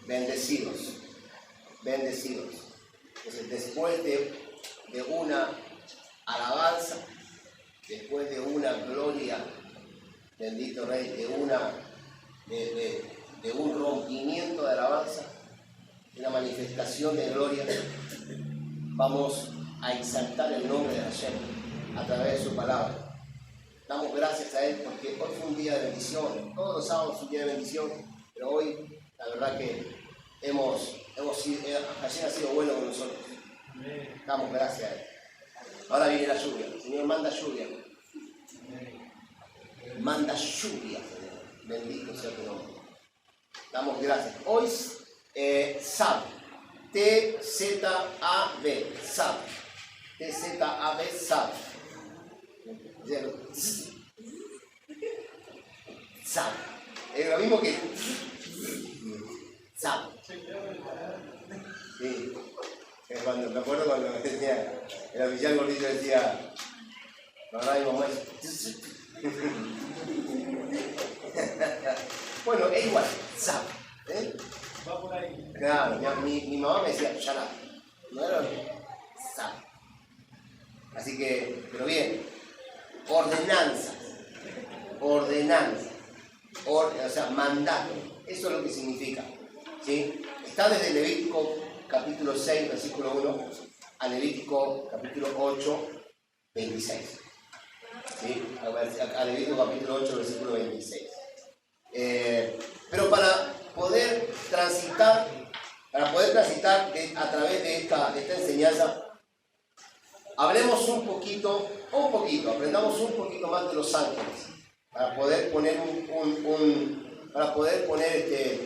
bendecidos, bendecidos. Entonces, después de una alabanza, después de una gloria, bendito Rey, de un rompimiento de alabanza, una manifestación de gloria, vamos a exaltar el nombre de Hashem a través de su palabra. Damos gracias a Él porque hoy fue un día de bendición. Todos los sábados es un día de bendición, pero hoy la verdad que Hashem ha sido bueno con nosotros. Damos gracias a Él. Ahora viene la lluvia. El Señor manda lluvia. Manda lluvia, Señor. Bendito sea tu nombre. Damos gracias. Hoy es Sab. T-Z-A-B. Sab. T-Z-A-B. Sab. Sab. Es lo mismo que Sab. Sí. Me acuerdo cuando decía, el oficial gordito decía, mamá y mamá. Bueno, es igual, Sab. Va por ahí. Claro, mi mamá me decía, shut up. No era Sab. Así que, pero bien, ordenanzas, o sea, mandato, eso es lo que significa, ¿sí? Está desde Levítico capítulo 6, versículo 1, a Levítico capítulo 8, 26, ¿sí? A Levítico capítulo 8, versículo 26. Pero para poder transitar a través de esta enseñanza, hablemos aprendamos un poquito más de los ángeles, para poder poner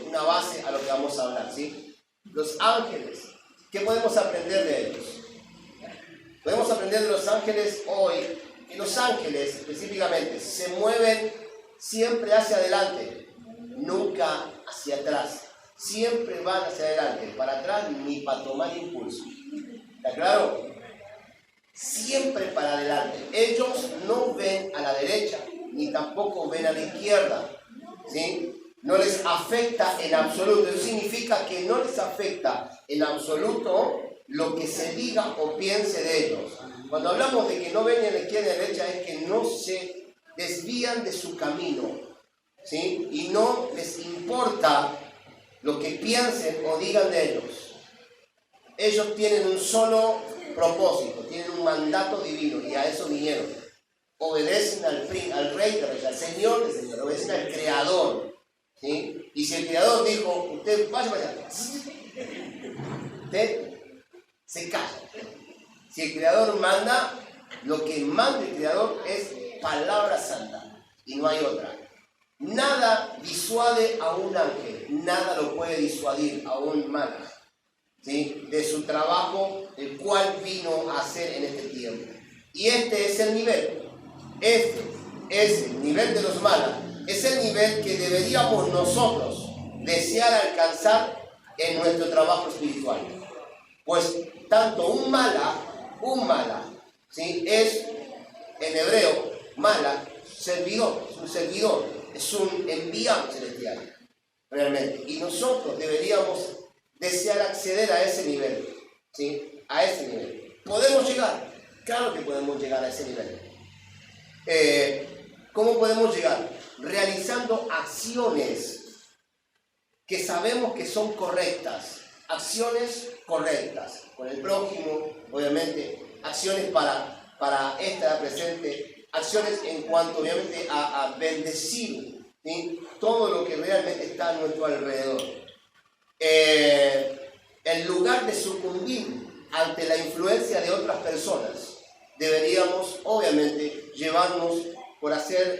una base a lo que vamos a hablar, ¿sí? Los ángeles, ¿qué podemos aprender de ellos? Podemos aprender de los ángeles hoy, que los ángeles específicamente se mueven siempre hacia adelante, nunca hacia atrás. Siempre van hacia adelante, para atrás ni para tomar impulso. ¿Está claro? Siempre para adelante. Ellos no ven a la derecha, ni tampoco ven a la izquierda, ¿sí? No les afecta en absoluto. Eso significa que no les afecta en absoluto lo que se diga o piense de ellos. Cuando hablamos de que no ven a la izquierda y a la derecha, es que no se desvían de su camino, ¿sí? Y no les importa lo que piensen o digan de ellos. Ellos tienen un solo propósito, tienen un mandato divino y a eso vinieron. Obedecen al Rey de Reyes, al Señor de Señores, obedecen al Creador, ¿sí? Y si el Creador dijo, usted vaya para allá, usted se calla. Si el Creador manda, lo que manda el Creador es palabra santa y no hay otra. Nada disuade a un ángel, nada lo puede disuadir a un malaj, ¿sí? De su trabajo, el cual vino a hacer en este tiempo. Y este es el nivel. Este es el nivel de los malaj. Es el nivel que deberíamos nosotros desear alcanzar en nuestro trabajo espiritual. Pues tanto un malaj, ¿sí? Es en hebreo, malaj, servidor, es un servidor, es un enviado celestial, realmente. Y nosotros deberíamos desear acceder a ese nivel, ¿sí? A ese nivel. ¿Podemos llegar? Claro que podemos llegar a ese nivel. ¿Cómo podemos llegar? Realizando acciones que sabemos que son correctas. Acciones correctas. Con el prójimo, obviamente. Acciones para esta presente. Acciones en cuanto, obviamente, a bendecir, ¿sí? Todo lo que realmente está a nuestro alrededor. En lugar de sucumbir ante la influencia de otras personas, deberíamos, obviamente, llevarnos por hacer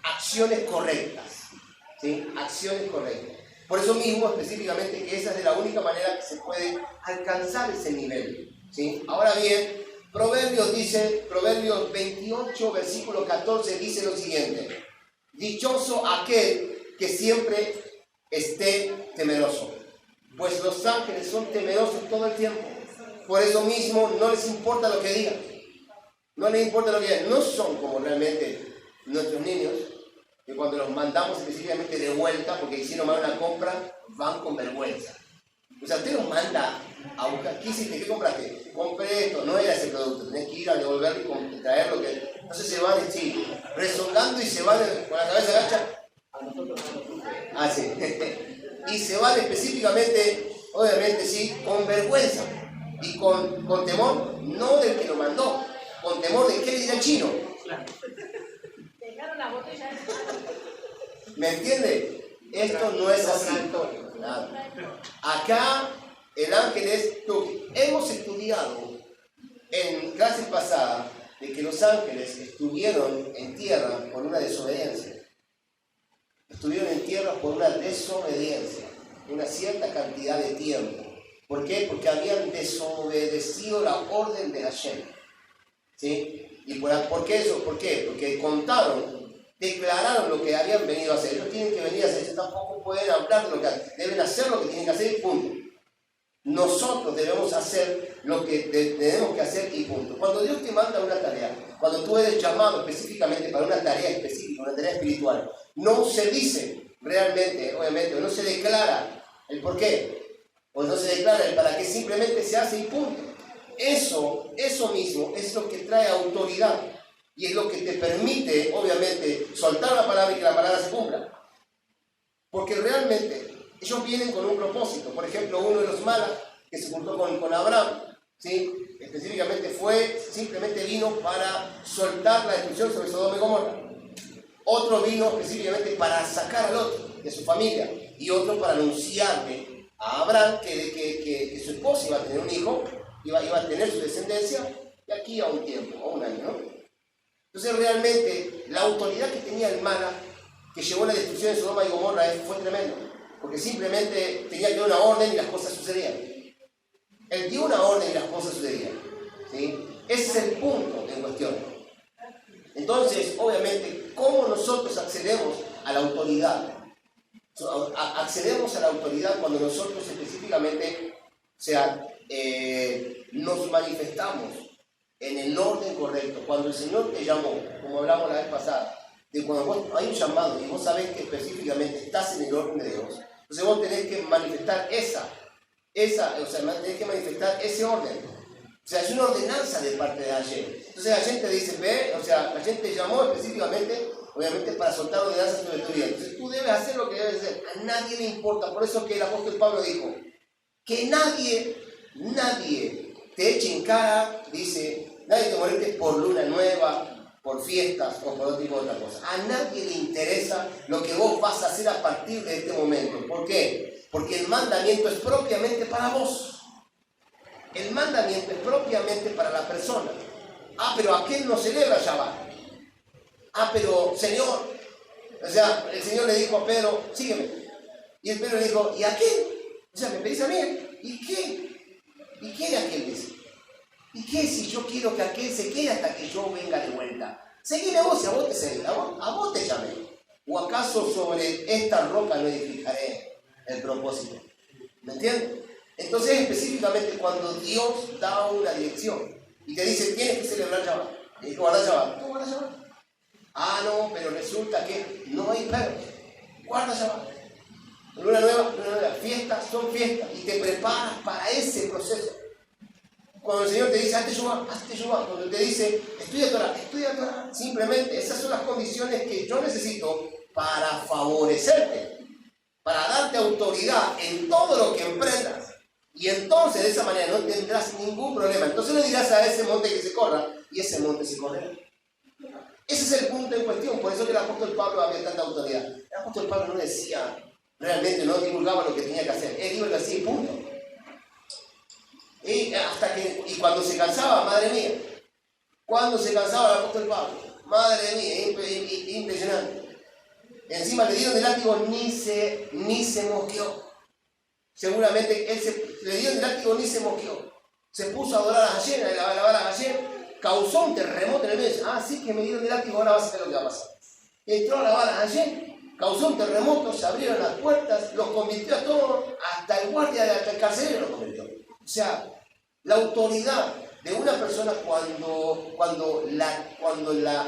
acciones correctas, ¿sí? Acciones correctas. Por eso mismo, específicamente, que esa es de la única manera que se puede alcanzar ese nivel, ¿sí? Ahora bien, Proverbios 28, versículo 14, dice lo siguiente: dichoso aquel que siempre esté temeroso, pues los ángeles son temerosos todo el tiempo. Por eso mismo no les importa lo que digan. No les importa lo que digan. No son como realmente nuestros niños, que cuando los mandamos específicamente de vuelta porque hicieron mal una compra, van con vergüenza. O sea, usted los manda a buscar, ¿qué hiciste? ¿Qué compraste? Compré esto, no era ese producto, tenés que ir a devolverlo y traer lo que... Entonces se van así, rezongando y se van con la cabeza agacha. A nosotros no nos gusta. Ah, sí. Y se van específicamente, obviamente sí, con vergüenza y con temor, no del que lo mandó, con temor de qué le dirá el chino. Dejaron la botella. ¿Me entiende? Esto no es así. Nada. Acá el ángel es... Hemos estudiado en clases pasadas de que los ángeles estuvieron en tierra por una desobediencia. Estuvieron en tierra por una desobediencia, una cierta cantidad de tiempo. ¿Por qué? Porque habían desobedecido la orden de Hashem. ¿Sí? ¿Y por qué eso? ¿Por qué? Porque contaron, declararon lo que habían venido a hacer. Ellos tienen que venir a hacer, ellos tampoco pueden hablar de lo que hacen. Deben hacer lo que tienen que hacer y punto. Nosotros debemos hacer lo que tenemos que hacer y punto. Cuando Dios te manda una tarea, cuando tú eres llamado específicamente para una tarea específica, una tarea espiritual, no se dice realmente, obviamente, o no se declara el por qué, o no se declara el para qué, simplemente se hace y punto. Eso mismo es lo que trae autoridad y es lo que te permite, obviamente, soltar la palabra y que la palabra se cumpla. Porque realmente ellos vienen con un propósito. Por ejemplo, uno de los malas que se juntó con Abraham, ¿sí? Específicamente simplemente vino para soltar la destrucción sobre Sodoma y Gomorra. Otro vino específicamente para sacar al otro de su familia y otro para anunciarle a Abraham que su esposa iba a tener un hijo, iba a tener su descendencia de aquí a un tiempo, a un año, ¿no? Entonces realmente la autoridad que tenía el Mala, que llevó la destrucción de Sodoma y Gomorra, fue tremendo, porque simplemente tenía que dar una orden y las cosas sucedían. Él dio una orden y las cosas sucedían, ¿sí? Ese es el punto en cuestión. Entonces, obviamente, ¿cómo nosotros accedemos a la autoridad? Accedemos a la autoridad cuando nosotros específicamente, nos manifestamos en el orden correcto. Cuando el Señor te llamó, como hablamos la vez pasada, de cuando hay un llamado y vos sabés que específicamente estás en el orden de Dios, entonces vos tenés que manifestar tenés que manifestar ese orden. O sea, es una ordenanza de parte de Hashem. Entonces Hashem te dice, Hashem te llamó específicamente, obviamente, para soltar ordenanzas sobre tu vida. Entonces tú debes hacer lo que debes hacer. A nadie le importa. Por eso que el apóstol Pablo dijo, que nadie te eche en cara, dice, nadie te moleste por luna nueva, por fiestas o por otro tipo de otra cosa. A nadie le interesa lo que vos vas a hacer a partir de este momento. ¿Por qué? Porque el mandamiento es propiamente para vos. El mandamiento es propiamente para la persona. Pero aquel no celebra Shabbat. Pero Señor, o sea, el Señor le dijo a Pedro, sígueme. Y el Pedro le dijo, ¿y aquel? O sea, me pedís a mí, ¿y qué? ¿Y qué de aquel dice? ¿Y qué si yo quiero que aquel se quede hasta que yo venga de vuelta? Seguime vos, si a vos te seguí, a vos te llamé. ¿O acaso sobre esta roca no edificaré el propósito? ¿Me entiendes? Entonces, específicamente, cuando Dios da una dirección y te dice, tienes que celebrar Shabbat, tienes que guardar Shabbat, ¿tú guardas Shabbat? No, pero resulta que no hay perros, guarda Shabbat. Luna nueva, fiestas son fiestas y te preparas para ese proceso. Cuando el Señor te dice, hazte Shuvah, cuando te dice, estudia Torah, simplemente esas son las condiciones que yo necesito para favorecerte, para darte autoridad en todo lo que emprendas. Y entonces de esa manera no tendrás ningún problema. Entonces le dirás a ese monte que se corra y ese monte se correrá. Ese es el punto en cuestión. Por eso que el apóstol Pablo había tanta autoridad. El apóstol Pablo no decía, realmente no divulgaba lo que tenía que hacer. Él iba y lo hacía y punto. Y cuando se cansaba, madre mía, cuando se cansaba el apóstol Pablo, madre mía, impresionante. Encima le dieron el látigo, ni se mosqueó. Seguramente le dieron el látigo, ni se mosqueó. Se puso a adorar a Hashem, a alabar a Hashem, causó un terremoto en el medio. Sí que me dieron el látigo, ahora vas a ver lo que va a pasar. Entró a alabar a Hashem, causó un terremoto, se abrieron las puertas, los convirtió a todos, hasta el guardia, hasta el carcelero los convirtió. O sea, la autoridad de una persona cuando la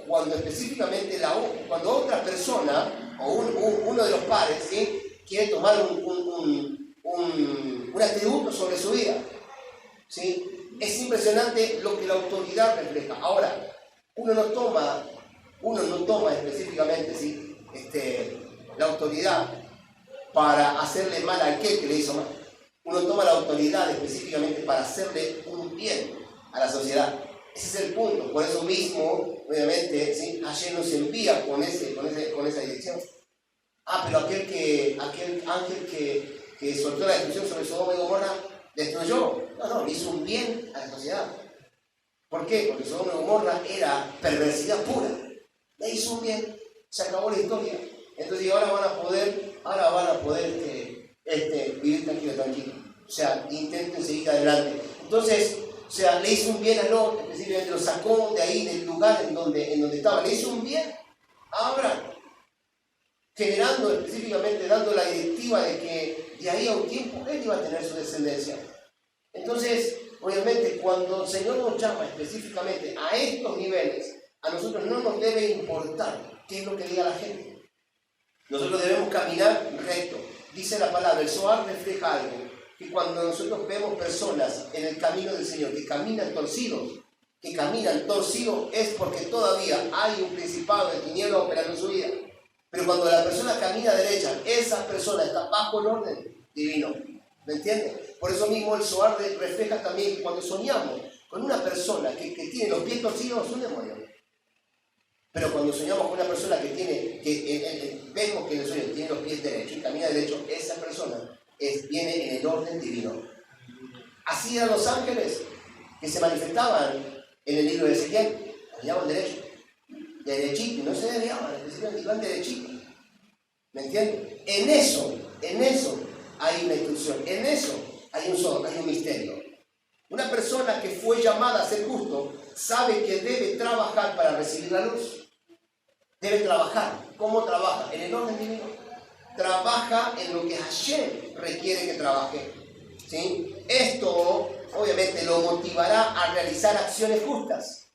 cuando específicamente cuando otra persona o uno de los pares, ¿sí?, quiere tomar un atributo sobre su vida, ¿sí? Es impresionante lo que la autoridad refleja. Ahora, uno no toma específicamente, ¿sí?, la autoridad para hacerle mal a aquel que le hizo mal. Uno toma la autoridad específicamente para hacerle un bien a la sociedad. Ese es el punto. Por eso mismo, obviamente, ¿sí?, ayer nos envía con esa dirección. Pero aquel ángel que soltó la destrucción sobre Sodoma y Gomorra, destruyó. No, le hizo un bien a la sociedad. ¿Por qué? Porque Sodoma y Gomorra era perversidad pura. Le hizo un bien, se acabó la historia. Entonces ahora van a poder vivir tranquilo. O sea, intenten seguir adelante. Entonces, le hizo un bien a Lot, específicamente lo sacó de ahí, del lugar en donde estaba. Le hizo un bien a Abraham, generando específicamente, dando la directiva de que de ahí a un tiempo él iba a tener su descendencia. Entonces, obviamente, cuando el Señor nos llama específicamente a estos niveles, a nosotros no nos debe importar qué es lo que diga la gente. Nosotros debemos caminar recto. Dice la palabra, el Zohar refleja algo, que cuando nosotros vemos personas en el camino del Señor que caminan torcidos, es porque todavía hay un principado de tinieblas operando en su vida. Pero cuando la persona camina derecha, esa persona está bajo el orden divino. ¿Me entiendes? Por eso mismo el Zohar refleja también que cuando soñamos con una persona que tiene los pies torcidos, es un demonio. Pero cuando soñamos con una persona que vemos que en el sueño tiene los pies derechos y camina derecho, esa persona viene en el orden divino. Así eran los ángeles que se manifestaban en el libro de Ezequiel. Caminaban derechito, no se desviaban, específicamente iban derechito. ¿Me entienden? En eso hay una instrucción, en eso hay un misterio. Una persona que fue llamada a ser justo sabe que debe trabajar para recibir la luz. Debe trabajar. ¿Cómo trabaja? En el orden divino. Trabaja en lo que Hashem requiere que trabaje. ¿Sí? Esto, obviamente, lo motivará a realizar acciones justas.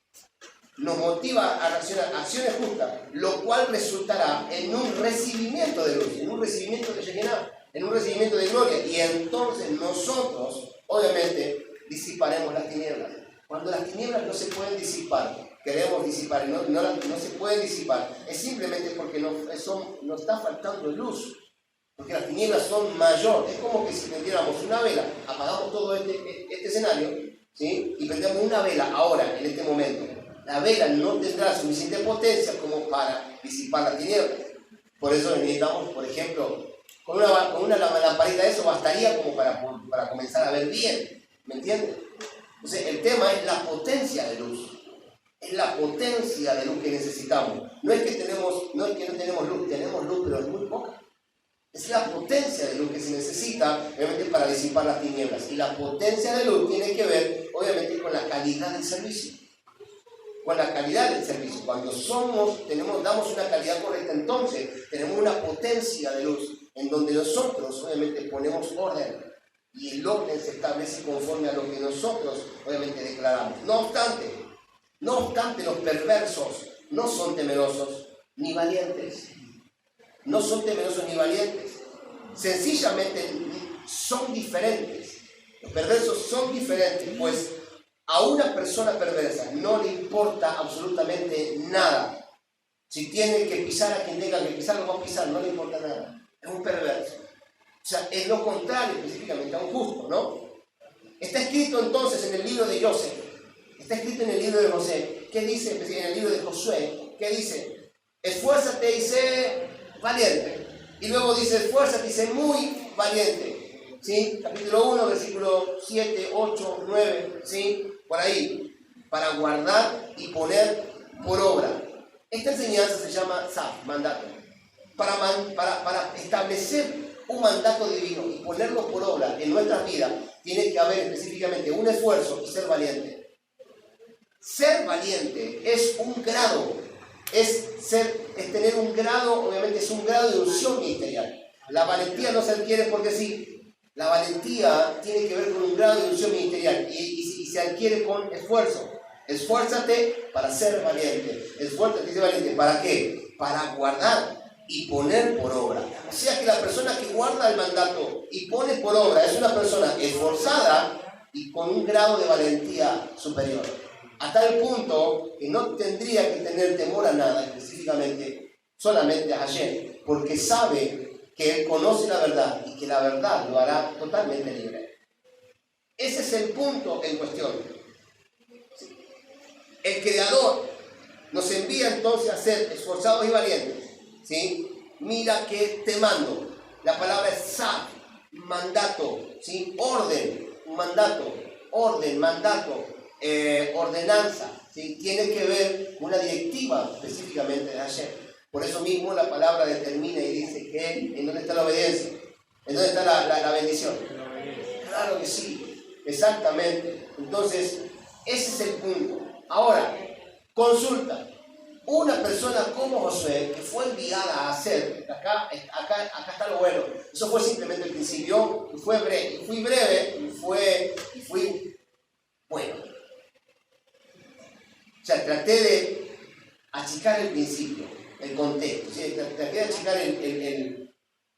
Nos motiva a realizar acciones justas, lo cual resultará en un recibimiento de luz, en un recibimiento de Shekinah, en un recibimiento de gloria. Y entonces nosotros, obviamente, disiparemos las tinieblas. Cuando las tinieblas no se pueden disipar, queremos disipar y no se pueden disipar, es simplemente porque nos está faltando luz. Porque las tinieblas son mayor. Es como que si prendiéramos una vela, apagamos todo este escenario, ¿sí?, y prendemos una vela ahora, en este momento. La vela no tendrá suficiente potencia como para disipar las tinieblas. Por eso necesitamos, por ejemplo, con una lamparita, eso bastaría como para comenzar a ver bien. ¿Me entiendes? Entonces, el tema es la potencia de luz. Es la potencia de luz que necesitamos. No es que no tenemos luz, tenemos luz, pero es muy poca. Es la potencia de luz que se necesita, obviamente, para disipar las tinieblas. Y la potencia de luz tiene que ver, obviamente, con la calidad del servicio. Con la calidad del servicio. Cuando damos una calidad correcta, entonces tenemos una potencia de luz en donde nosotros, obviamente, ponemos orden. Y el orden se establece conforme a lo que nosotros, obviamente, declaramos. No obstante, los perversos no son temerosos ni valientes. No son temerosos ni valientes. Sencillamente son diferentes. Los perversos son diferentes, pues a una persona perversa no le importa absolutamente nada. Si tiene que pisar a quien tenga que pisar, lo va a pisar, no le importa nada. Es un perverso. O sea, es lo contrario específicamente a un justo, ¿no? Está escrito entonces en el libro de José. Está escrito en el libro de José. ¿Qué dice? En el libro de Josué. ¿Qué dice? Esfuérzate y sé valiente. Y luego dice, esfuérzate y sé muy valiente. ¿Sí? Capítulo 1, versículo 7, 8, 9, ¿sí? Por ahí. Para guardar y poner por obra. Esta enseñanza se llama SAF, mandato. Para establecer un mandato divino y ponerlo por obra en nuestras vidas, tiene que haber específicamente un esfuerzo y ser valiente. Ser valiente es un grado, es tener un grado, obviamente es un grado de unción ministerial. La valentía no se adquiere porque sí. La valentía tiene que ver con un grado de unción ministerial y se adquiere con esfuerzo. Esfuérzate para ser valiente. Esfuérzate, dice valiente. ¿Para qué? Para guardar y poner por obra. O sea que la persona que guarda el mandato y pone por obra es una persona esforzada y con un grado de valentía superior. Hasta el punto que no tendría que tener temor a nada, específicamente, solamente a Hashem, porque sabe que él conoce la verdad y que la verdad lo hará totalmente libre. Ese es el punto en cuestión. El Creador nos envía entonces a ser esforzados y valientes. ¿Sí? Mira que te mando. La palabra es sab, mandato, ¿sí? Orden, mandato, orden, mandato, ordenanza. ¿Sí? Tiene que ver con una directiva específicamente de Hashem. Por eso mismo la palabra determina y dice que ¿en dónde está la obediencia? ¿En dónde está la bendición? Claro que sí, exactamente. Entonces, ese es el punto. Ahora, consulta. Una persona como Josué, que fue enviada a hacer, acá está lo bueno, eso fue simplemente el principio, y fui breve, y fui bueno. O sea, traté de achicar el principio, el contexto, ¿sí? Traté de achicar el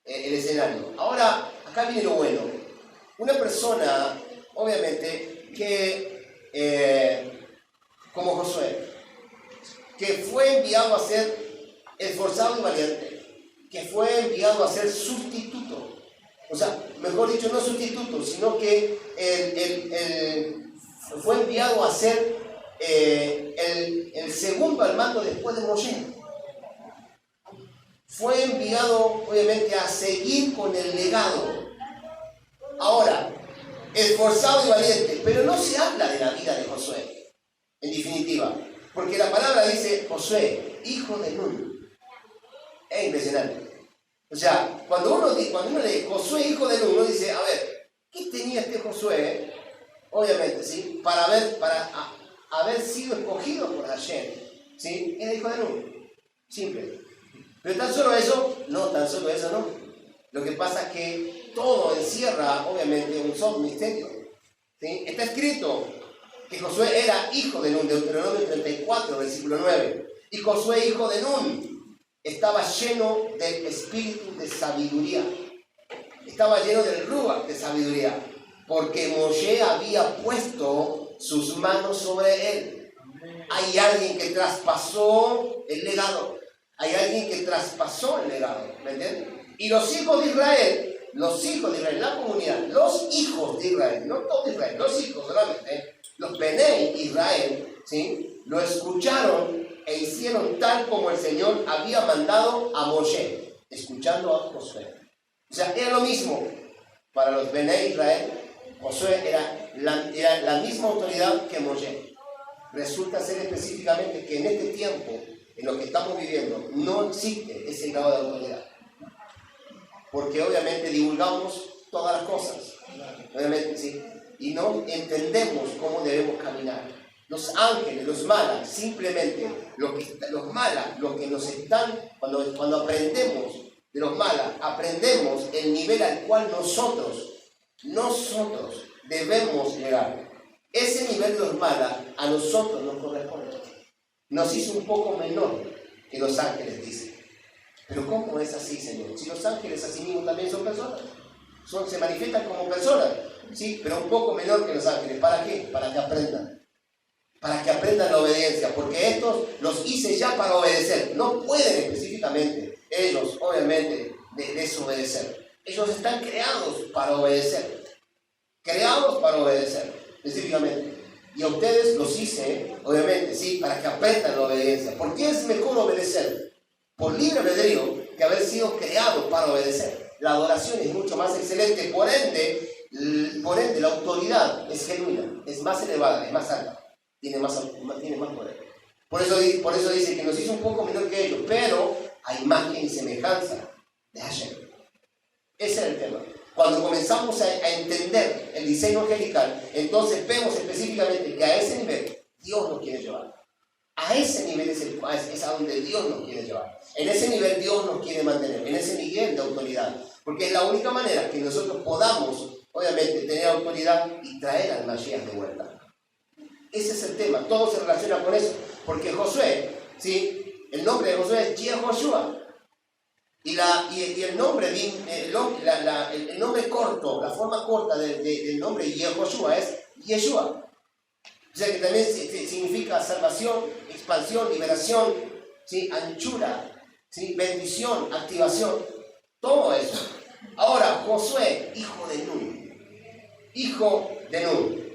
escenario. Ahora, acá viene lo bueno. Una persona, obviamente, que como Josué, que fue enviado a ser esforzado y valiente, que fue enviado a ser sustituto. O sea, mejor dicho, no sustituto, sino que fue enviado a ser el segundo al mando después de Moshe. Fue enviado, obviamente, a seguir con el legado. Ahora, esforzado y valiente, pero no se habla de la vida de Josué, en definitiva. Porque la palabra dice Josué, hijo de Nun. Es impresionante. O sea, cuando uno lee Josué, hijo de Nun, uno dice, a ver, ¿qué tenía este Josué? Obviamente, ¿sí? Para haber sido escogido por Hashem, ¿sí? Era hijo de Nun. Simple. Pero tan solo eso, no. Lo que pasa es que todo encierra, obviamente, un solo misterio. ¿Sí? Está escrito que Josué era hijo de Nun, Deuteronomio 34, versículo 9. Y Josué, hijo de Nun, estaba lleno del espíritu de sabiduría. Estaba lleno del ruach de sabiduría, porque Moshe había puesto sus manos sobre él. Hay alguien que traspasó el legado. ¿Me entienden? Y los hijos de Israel, la comunidad, los hijos de Israel, no todo Israel, los hijos solamente, los Benei Israel, ¿sí? Lo escucharon e hicieron tal como el Señor había mandado a Moshe, escuchando a Josué. O sea, era lo mismo para los Benei Israel. Josué era la misma autoridad que Moshe. Resulta ser específicamente que en este tiempo, en lo que estamos viviendo, no existe ese grado de autoridad. Porque obviamente divulgamos todas las cosas, obviamente, ¿sí? Y no entendemos cómo debemos caminar. Los ángeles, los malas, simplemente cuando aprendemos de los malas, aprendemos el nivel al cual nosotros debemos llegar. Ese nivel de los malas a nosotros nos corresponde. Nos hizo un poco menor que los ángeles, dice. Pero ¿cómo es así, Señor? Si los ángeles así mismo también son personas. Se manifiestan como personas, sí, pero un poco menor que los ángeles. ¿Para qué? Para que aprendan. Para que aprendan la obediencia. Porque estos los hice ya para obedecer. No pueden específicamente ellos, obviamente, desobedecer. Ellos están creados para obedecer. Específicamente. Y a ustedes los hice, obviamente, sí, para que aprendan la obediencia. ¿Por qué es mejor obedecer? Por libre albedrío que haber sido creado para obedecer. La adoración es mucho más excelente, por ende la autoridad es genuina, es más elevada, es más alta, tiene más poder. Por eso dice que nos hizo un poco menor que ellos, pero a imagen y semejanza de Hashem. Ese es el tema. Cuando comenzamos a entender el diseño angelical, entonces vemos específicamente que a ese nivel Dios nos quiere llevar. A ese nivel es a donde Dios nos quiere llevar. En ese nivel Dios nos quiere mantener, en ese nivel de autoridad. Porque es la única manera que nosotros podamos, obviamente, tener autoridad y traer al Mashiach de vuelta. Ese es el tema, todo se relaciona con eso. Porque Josué, ¿sí? El nombre de Josué es Yehoshua. Y el nombre, el nombre corto, la forma corta del nombre Yehoshua es Yeshua. O sea que también significa salvación, expansión, liberación, ¿sí? Anchura, ¿sí? Bendición, activación, todo eso. Ahora, Josué, hijo de Nun. Hijo de Nun.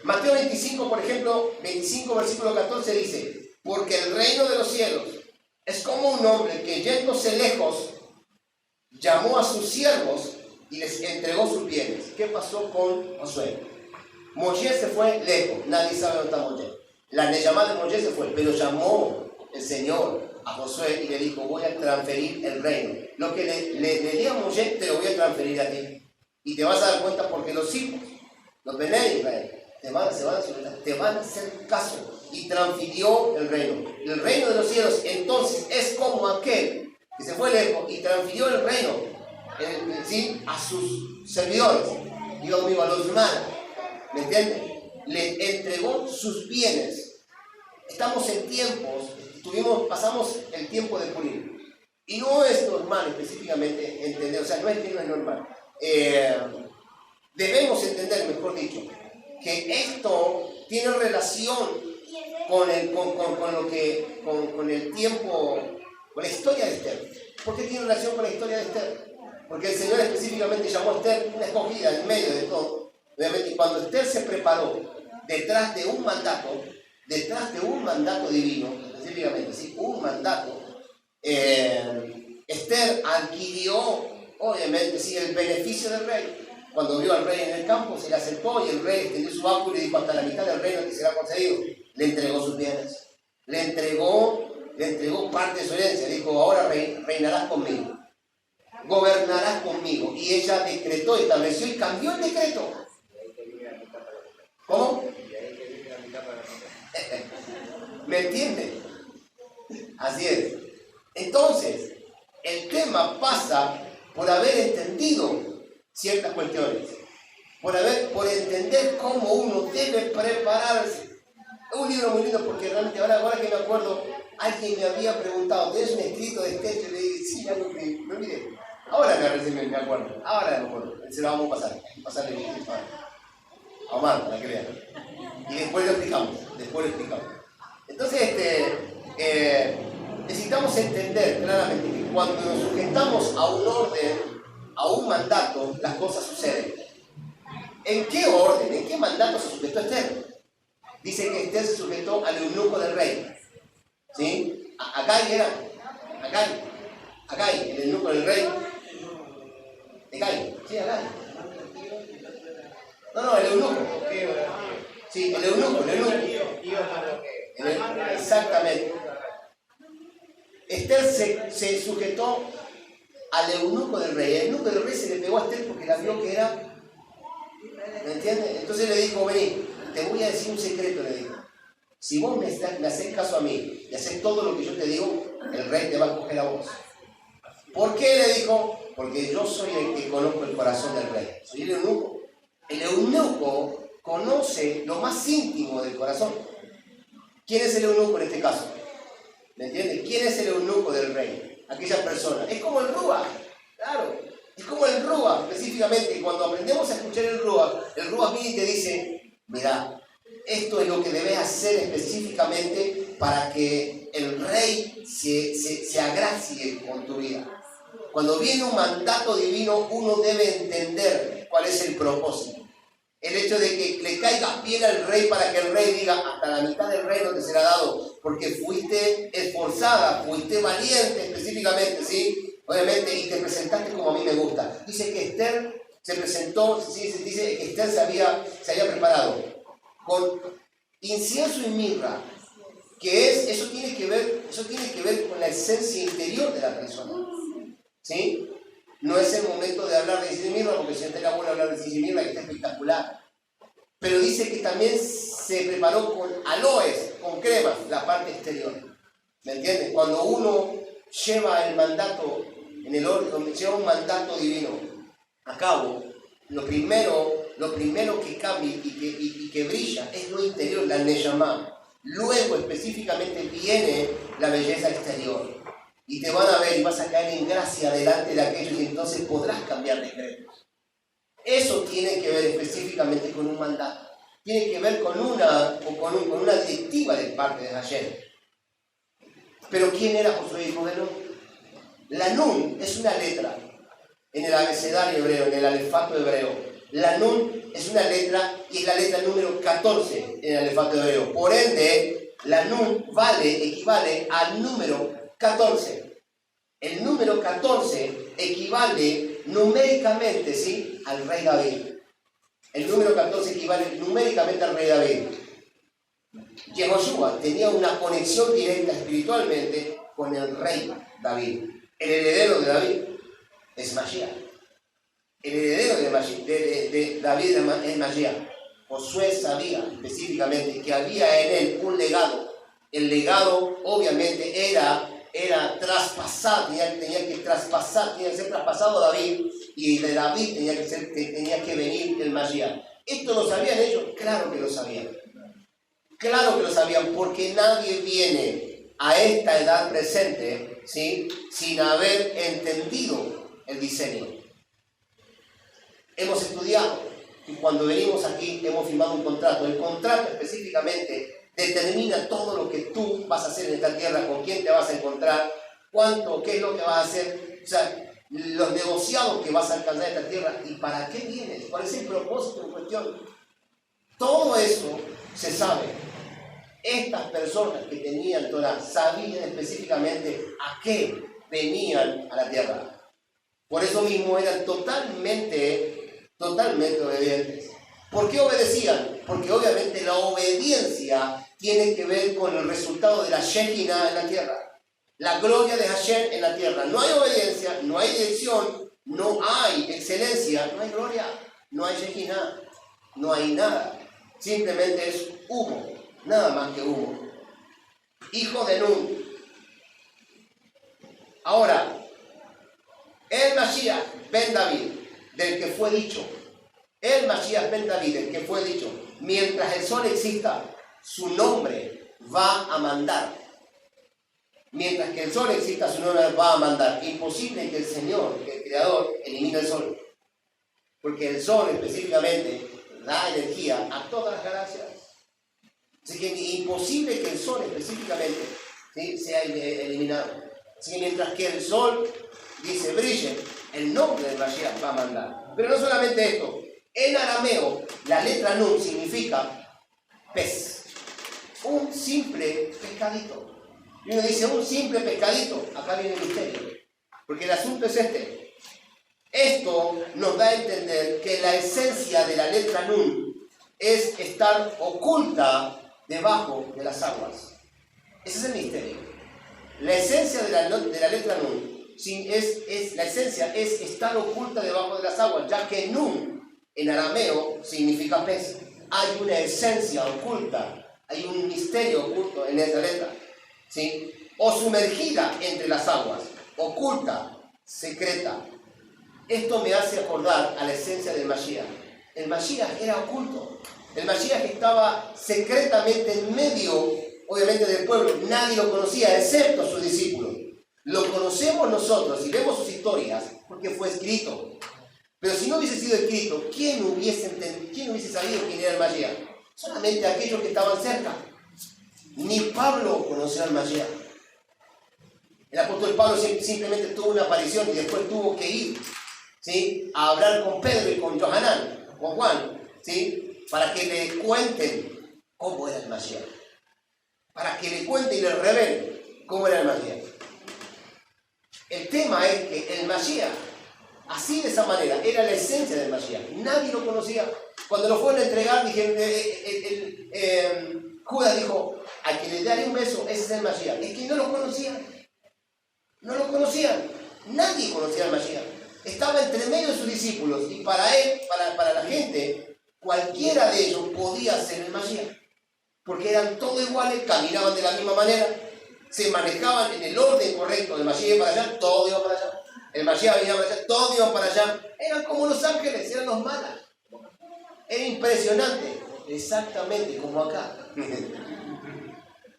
Mateo 25, por ejemplo, 25, versículo 14 dice: porque el reino de los cielos es como un hombre que yéndose lejos, llamó a sus siervos y les entregó sus bienes. ¿Qué pasó con Josué? Moisés se fue lejos, nadie sabe dónde está Moisés. La llamada de Moisés se fue, pero llamó el Señor a Josué y le dijo: voy a transferir el reino. Lo que le di a Moisés te lo voy a transferir a ti. Y te vas a dar cuenta porque los hijos, los Bené Israel, te van a hacer caso. Y transfirió el reino. El reino de los cielos entonces es como aquel que se fue lejos y transfirió el reino, ¿sí? A sus servidores. Digo conmigo, a los humanos. ¿Me entienden? Le entregó sus bienes. Estamos en tiempos, pasamos el tiempo de Purim. Y no es normal específicamente entender, o sea, no es que no es normal. Debemos entender, mejor dicho, que esto tiene relación con el tiempo, con la historia de Esther. ¿Por qué tiene relación con la historia de Esther? Porque el Señor específicamente llamó a Esther una escogida en medio de todo. Obviamente, y cuando Esther se preparó detrás de un mandato divino, específicamente, ¿sí? Un mandato, Esther adquirió, obviamente, sí, el beneficio del rey. Cuando vio al rey en el campo, se le acercó y el rey extendió su báculo y dijo: hasta la mitad del reino te será concedido. Le entregó sus bienes, le entregó parte de su herencia. Dijo: ahora reinarás conmigo, gobernarás conmigo. Y ella decretó, estableció y cambió el decreto. ¿Cómo? ¿Me entienden? Así es. Entonces, el tema pasa por haber entendido ciertas cuestiones, por entender cómo uno debe prepararse. Es un libro muy lindo porque realmente ahora que me acuerdo, alguien me había preguntado: ¿tienes un escrito de Esther? Yo le dije: sí, algo que me olvidé. Ahora me acuerdo, se lo vamos a pasarle a Omar para que vean. Y después lo explicamos. Entonces, necesitamos entender claramente que cuando nos sujetamos a un orden, a un mandato, las cosas suceden. ¿En qué orden, en qué mandato se sujetó Esther? Dice que Esther se sujetó al eunuco del rey. ¿Sí? Agai, el eunuco del rey. Agai, sí, Agai. No, el eunuco. Sí, el eunuco. Exactamente. Esther se sujetó al eunuco del rey. El eunuco del rey se le pegó a Esther porque la vio que era... ¿Me entiendes? Entonces le dijo: vení, te voy a decir un secreto, le dijo. Si vos me haces caso a mí y haces todo lo que yo te digo, el rey te va a escoger a vos. ¿Por qué? Le dijo: porque yo soy el que conozco el corazón del rey. Soy el eunuco. El eunuco conoce lo más íntimo del corazón. ¿Quién es el eunuco en este caso? ¿Me entiendes? ¿Quién es el eunuco del rey? Aquella persona. Es como el Ruach, claro. Es como el Ruach, específicamente. Y cuando aprendemos a escuchar el Ruach viene y te dice: mira, esto es lo que debes hacer específicamente para que el rey se agracie con tu vida. Cuando viene un mandato divino, uno debe entender cuál es el propósito. El hecho de que le caigas bien al rey para que el rey diga: hasta la mitad del reino te será dado, porque fuiste esforzada, fuiste valiente específicamente, ¿sí? Obviamente, y te presentaste como a mí me gusta. Dice que Esther se presentó, dice que Esther se había preparado con incienso y mirra, que eso tiene que ver con la esencia interior de la persona, ¿sí? No es el momento de hablar de incienso y mirra, porque si no era bueno hablar de incienso y mirra, que está espectacular. Pero dice que también se preparó con aloes, con cremas, la parte exterior. ¿Me entiendes? Cuando uno lleva el mandato, lleva un mandato divino a cabo, lo primero lo primero que cambia y que brilla es lo interior, la Neshama. Luego específicamente viene la belleza exterior. Y te van a ver y vas a caer en gracia delante de aquellos y entonces podrás cambiar decretos. Eso tiene que ver específicamente con un mandato. Tiene que ver con una directiva de parte de Hashem. Pero ¿quién era Josué hijo de Nun? La Nun es una letra en el abecedario hebreo, en el alefato hebreo. La Nun es una letra y es la letra número 14 en el alefato hebreo. Por ende, la Nun equivale al número 14. El número 14 equivale numéricamente, ¿sí?, al rey David. El número 14 equivale numéricamente al rey David. Yehoshua tenía una conexión directa espiritualmente con el rey David. El heredero de David es Mashiach. El heredero de David es Mashiach. Josué sabía específicamente que había en él un legado. El legado obviamente era traspasado, tenía que ser traspasado a David, y de David tenía que venir el Mashiach. ¿Esto lo sabían ellos? Claro que lo sabían. Claro que lo sabían, porque nadie viene a esta edad presente, ¿sí?, sin haber entendido el diseño. Hemos estudiado y cuando venimos aquí hemos firmado un contrato. El contrato específicamente determina todo lo que tú vas a hacer en esta tierra, con quién te vas a encontrar, cuánto, qué es lo que vas a hacer, o sea, los negociados que vas a alcanzar en esta tierra y para qué vienes, cuál es el propósito en cuestión. Todo eso se sabe. Estas personas que tenían Torah sabían específicamente a qué venían a la tierra. Por eso mismo eran totalmente obedientes. ¿Por qué obedecían? Porque obviamente la obediencia tiene que ver con el resultado de la Shekinah en la tierra. La gloria de Hashem en la tierra. No hay obediencia, no hay dirección, no hay excelencia, no hay gloria, no hay Shekinah, no hay nada. Simplemente es humo, nada más que humo. Hijo de Nun. Ahora, el Mashiach ben David, del que fue dicho, el Mashiach ben David, el que fue dicho, mientras el sol exista, su nombre va a mandar. Mientras que el sol exista, su nombre va a mandar. Imposible que el Señor, que el Creador, elimine el sol. Porque el sol específicamente da energía a todas las galaxias. Así que es imposible que el sol específicamente, ¿sí?, sea eliminado. Así que mientras que el sol dice brille, el nombre del Mashiach va a mandar. Pero no solamente esto. En arameo, la letra Nun significa pez. Un simple pescadito. Y uno dice, un simple pescadito. Acá viene el misterio. Porque el asunto es este. Esto nos da a entender que la esencia de la letra Nun es estar oculta debajo de las aguas. Ese es el misterio. La esencia de la letra Nun la esencia es estar oculta debajo de las aguas, ya que Nun en arameo significa pez. Hay una esencia oculta, hay un misterio oculto en esa letra, ¿sí? O sumergida entre las aguas, oculta, secreta. Esto me hace acordar a la esencia del Mashiach. El Mashiach era oculto. El Mashiach estaba secretamente en medio, obviamente, del pueblo. Nadie lo conocía, excepto sus discípulos. Lo conocemos nosotros y vemos sus historias porque fue escrito. Pero si no hubiese sido escrito, ¿quién hubiese sabido quién era el Mashiach? Solamente aquellos que estaban cerca. Ni Pablo conoció al Mashiach. El apóstol Pablo simplemente tuvo una aparición y después tuvo que ir, ¿sí?, a hablar con Pedro y con Johanán, con Juan, ¿sí?, para que le cuenten cómo era el Mashiach. Para que le cuenten y le revelen cómo era el Mashiach. El tema es que el Mashiach, así de esa manera, era la esencia del Mashiach. Nadie lo conocía. Cuando lo fueron a entregar, Judas dijo, al que le daré un beso, ese es el Mashiach. Es que no lo conocían. No lo conocían. Nadie conocía al Mashiach. Estaba entre medio de sus discípulos y para él, para la gente, cualquiera de ellos podía ser el Mashiach. Porque eran todos iguales, caminaban de la misma manera, se manejaban en el orden correcto. El Mashiach iba para allá, todo iba para allá. El Mashiach venía para allá, todo iba para allá. Eran como los ángeles, eran los malas. Era impresionante, exactamente como acá.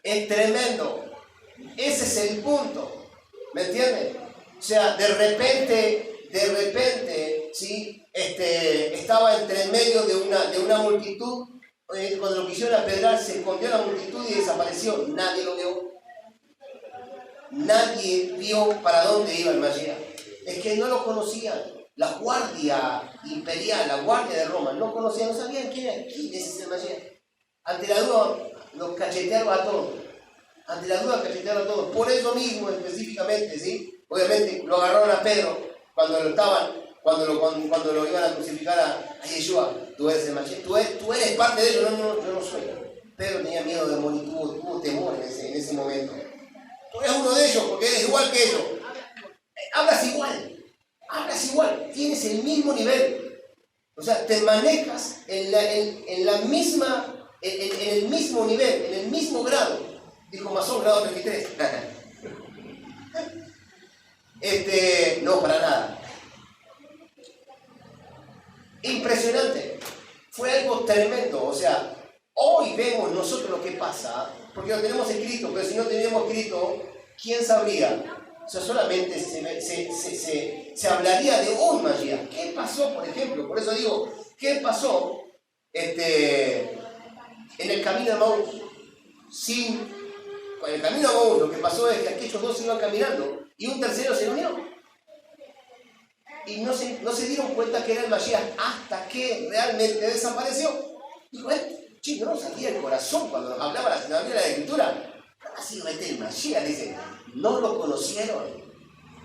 Es tremendo. Ese es el punto. ¿Me entienden? O sea, de repente, ¿sí? Estaba entre el medio de una multitud. Cuando lo quisieron apedrear, se escondió la multitud y desapareció. Nadie lo vio. Nadie vio para dónde iba el Mashiach. Es que no lo conocían. La guardia imperial, la guardia de Roma, no conocían, no sabían quién es el Mashiach. Ante la duda, los cachetearon a todos. Ante la duda, cachetearon a todos. Por eso mismo, específicamente, ¿sí? Obviamente, lo agarraron a Pedro cuando lo iban a crucificar a Yeshua. Tú eres el Mashiach, tú eres parte de ellos. No, yo no soy. Pedro tenía miedo de morir, tuvo temor en ese momento. Tú eres uno de ellos porque eres igual que ellos. Hablas igual, tienes el mismo nivel. O sea, te manejas en el mismo nivel, en el mismo grado. Dijo Masón, grado 33. No, para nada. Impresionante. Fue algo tremendo. O sea, hoy vemos nosotros lo que pasa, porque lo tenemos escrito, pero si no teníamos escrito, ¿quién sabría? O sea, solamente se hablaría de un Mashiach. ¿Qué pasó, por ejemplo? Por eso digo, ¿qué pasó en el camino de Maús? En el camino de Maús lo que pasó es que aquellos dos iban caminando y un tercero se unió. Y no se dieron cuenta que era el Mashiach hasta que realmente desapareció. Dijo, yo no salía el corazón cuando nos hablaba la Escritura. Ha sido el Mashiach, dice. No lo conocieron.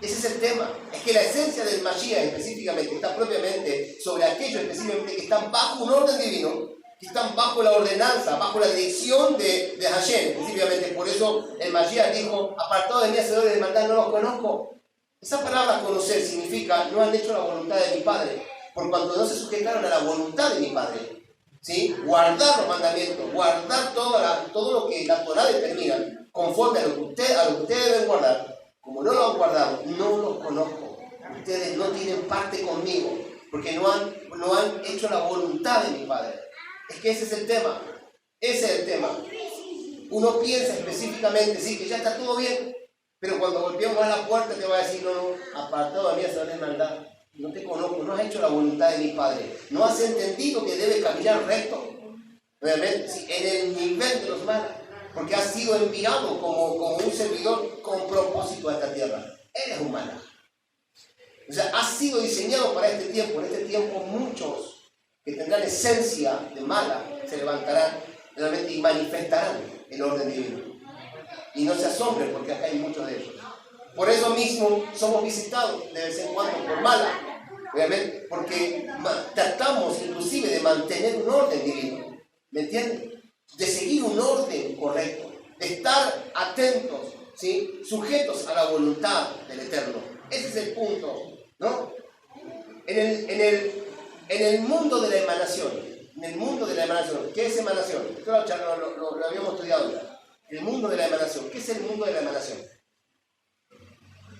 Ese es el tema. Es que la esencia del Mashiach específicamente está propiamente sobre aquellos específicamente que están bajo un orden divino, que están bajo la ordenanza, bajo la dirección de Hashem específicamente. Por eso el Mashiach dijo, apartado de mí, hacedores de maldad, no los conozco. Esa palabra conocer significa, no han hecho la voluntad de mi Padre, por cuanto no se sujetaron a la voluntad de mi Padre. ¿Sí? Guardar los mandamientos, guardar todo lo que la Torah determina, conforme a lo que ustedes deben guardar. Como no lo han guardado, no los conozco. Ustedes no tienen parte conmigo, porque no han hecho la voluntad de mi Padre. Es que ese es el tema. Ese es el tema. Uno piensa específicamente, sí, que ya está todo bien, pero cuando golpeamos a la puerta te va a decir, no, apartado de mí, hacer de maldad. No te conozco, no has hecho la voluntad de mi Padre. No has entendido que debe caminar recto. Realmente, sí, en el nivel de los malos. Porque has sido enviado como un servidor con propósito a esta tierra. Eres humana. O sea, has sido diseñado para este tiempo. En este tiempo muchos que tendrán esencia de mala se levantarán realmente y manifestarán el orden divino. Y no se asombren porque acá hay muchos de ellos. Por eso mismo somos visitados de vez en cuando por mala, obviamente, porque tratamos inclusive de mantener un orden divino, ¿me entienden? De seguir un orden correcto, de estar atentos, ¿sí? Sujetos a la voluntad del Eterno. Ese es el punto, ¿no? En el mundo de la emanación, ¿qué es emanación? Esto lo habíamos estudiado ya. El mundo de la emanación, ¿qué es el mundo de la emanación?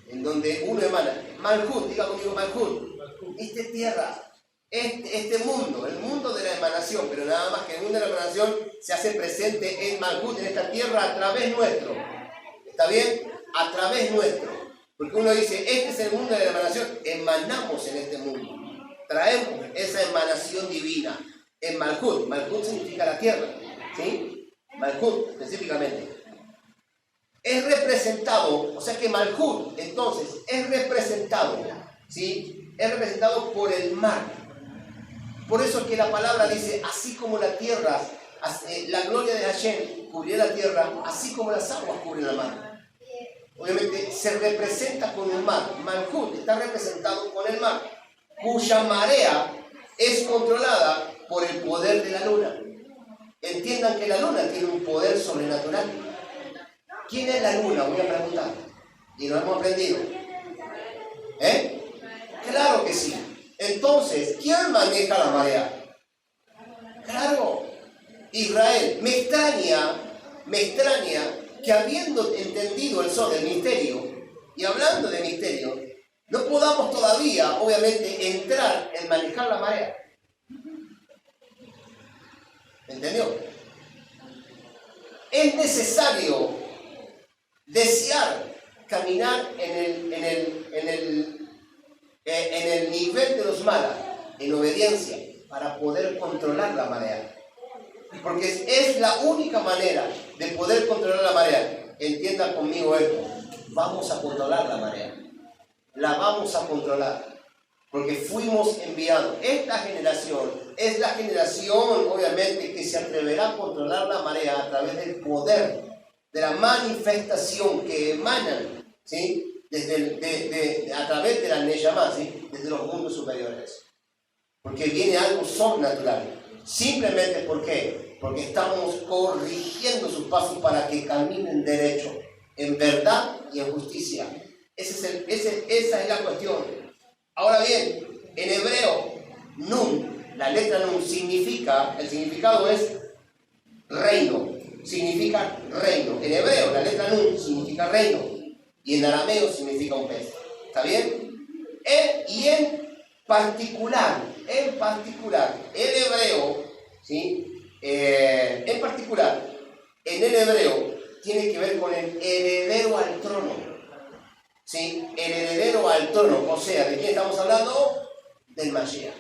En donde uno emana, Malhut, diga conmigo Malhut, esta tierra, este mundo, el mundo de la emanación, pero nada más que el mundo de la emanación se hace presente en Malhut, en esta tierra a través nuestro, ¿está bien? A través nuestro, porque uno dice, este es el mundo de la emanación, emanamos en este mundo, traemos esa emanación divina en Malhut. Malhut significa la tierra, ¿sí? Malhut específicamente. Es representado, o sea que Malhut, entonces, es representado, ¿sí? Es representado por el mar. Por eso es que la palabra dice, así como la tierra, la gloria de Hashem cubrió la tierra, así como las aguas cubren la mar. Obviamente se representa con el mar. Malhut está representado con el mar, cuya marea es controlada por el poder de la luna. Entiendan que la luna tiene un poder sobrenatural. ¿Quién es la luna? Voy a preguntar. Y lo hemos aprendido. Claro que sí. Entonces, ¿quién maneja la marea? Claro, Israel. Me extraña que habiendo entendido el sol del misterio, y hablando de misterio, no podamos todavía, obviamente, entrar en manejar la marea. ¿Entendió? Es necesario desear caminar en el nivel de los malas, en obediencia, para poder controlar la marea. Porque es la única manera de poder controlar la marea. Entiendan conmigo esto. Vamos a controlar la marea. La vamos a controlar. Porque fuimos enviados. Esta generación es la generación, obviamente, que se atreverá a controlar la marea a través del poder, de la manifestación que emanan, ¿sí? A través de la Neshama, ¿sí? Desde los mundos superiores. Porque viene algo sobrenatural. Simplemente ¿por qué? Porque estamos corrigiendo sus pasos para que caminen derecho, en verdad y en justicia. Esa es la cuestión. Ahora bien, en hebreo, Nun, la letra Nun significa, el significado es reino, significa reino. En hebreo, la letra Nun significa reino y en arameo significa un pez. ¿Está bien? Y en particular, el hebreo, ¿sí? En particular, en el hebreo, tiene que ver con el heredero al trono. ¿Sí? El heredero al trono, o sea, ¿de quién estamos hablando? Del Mashiach.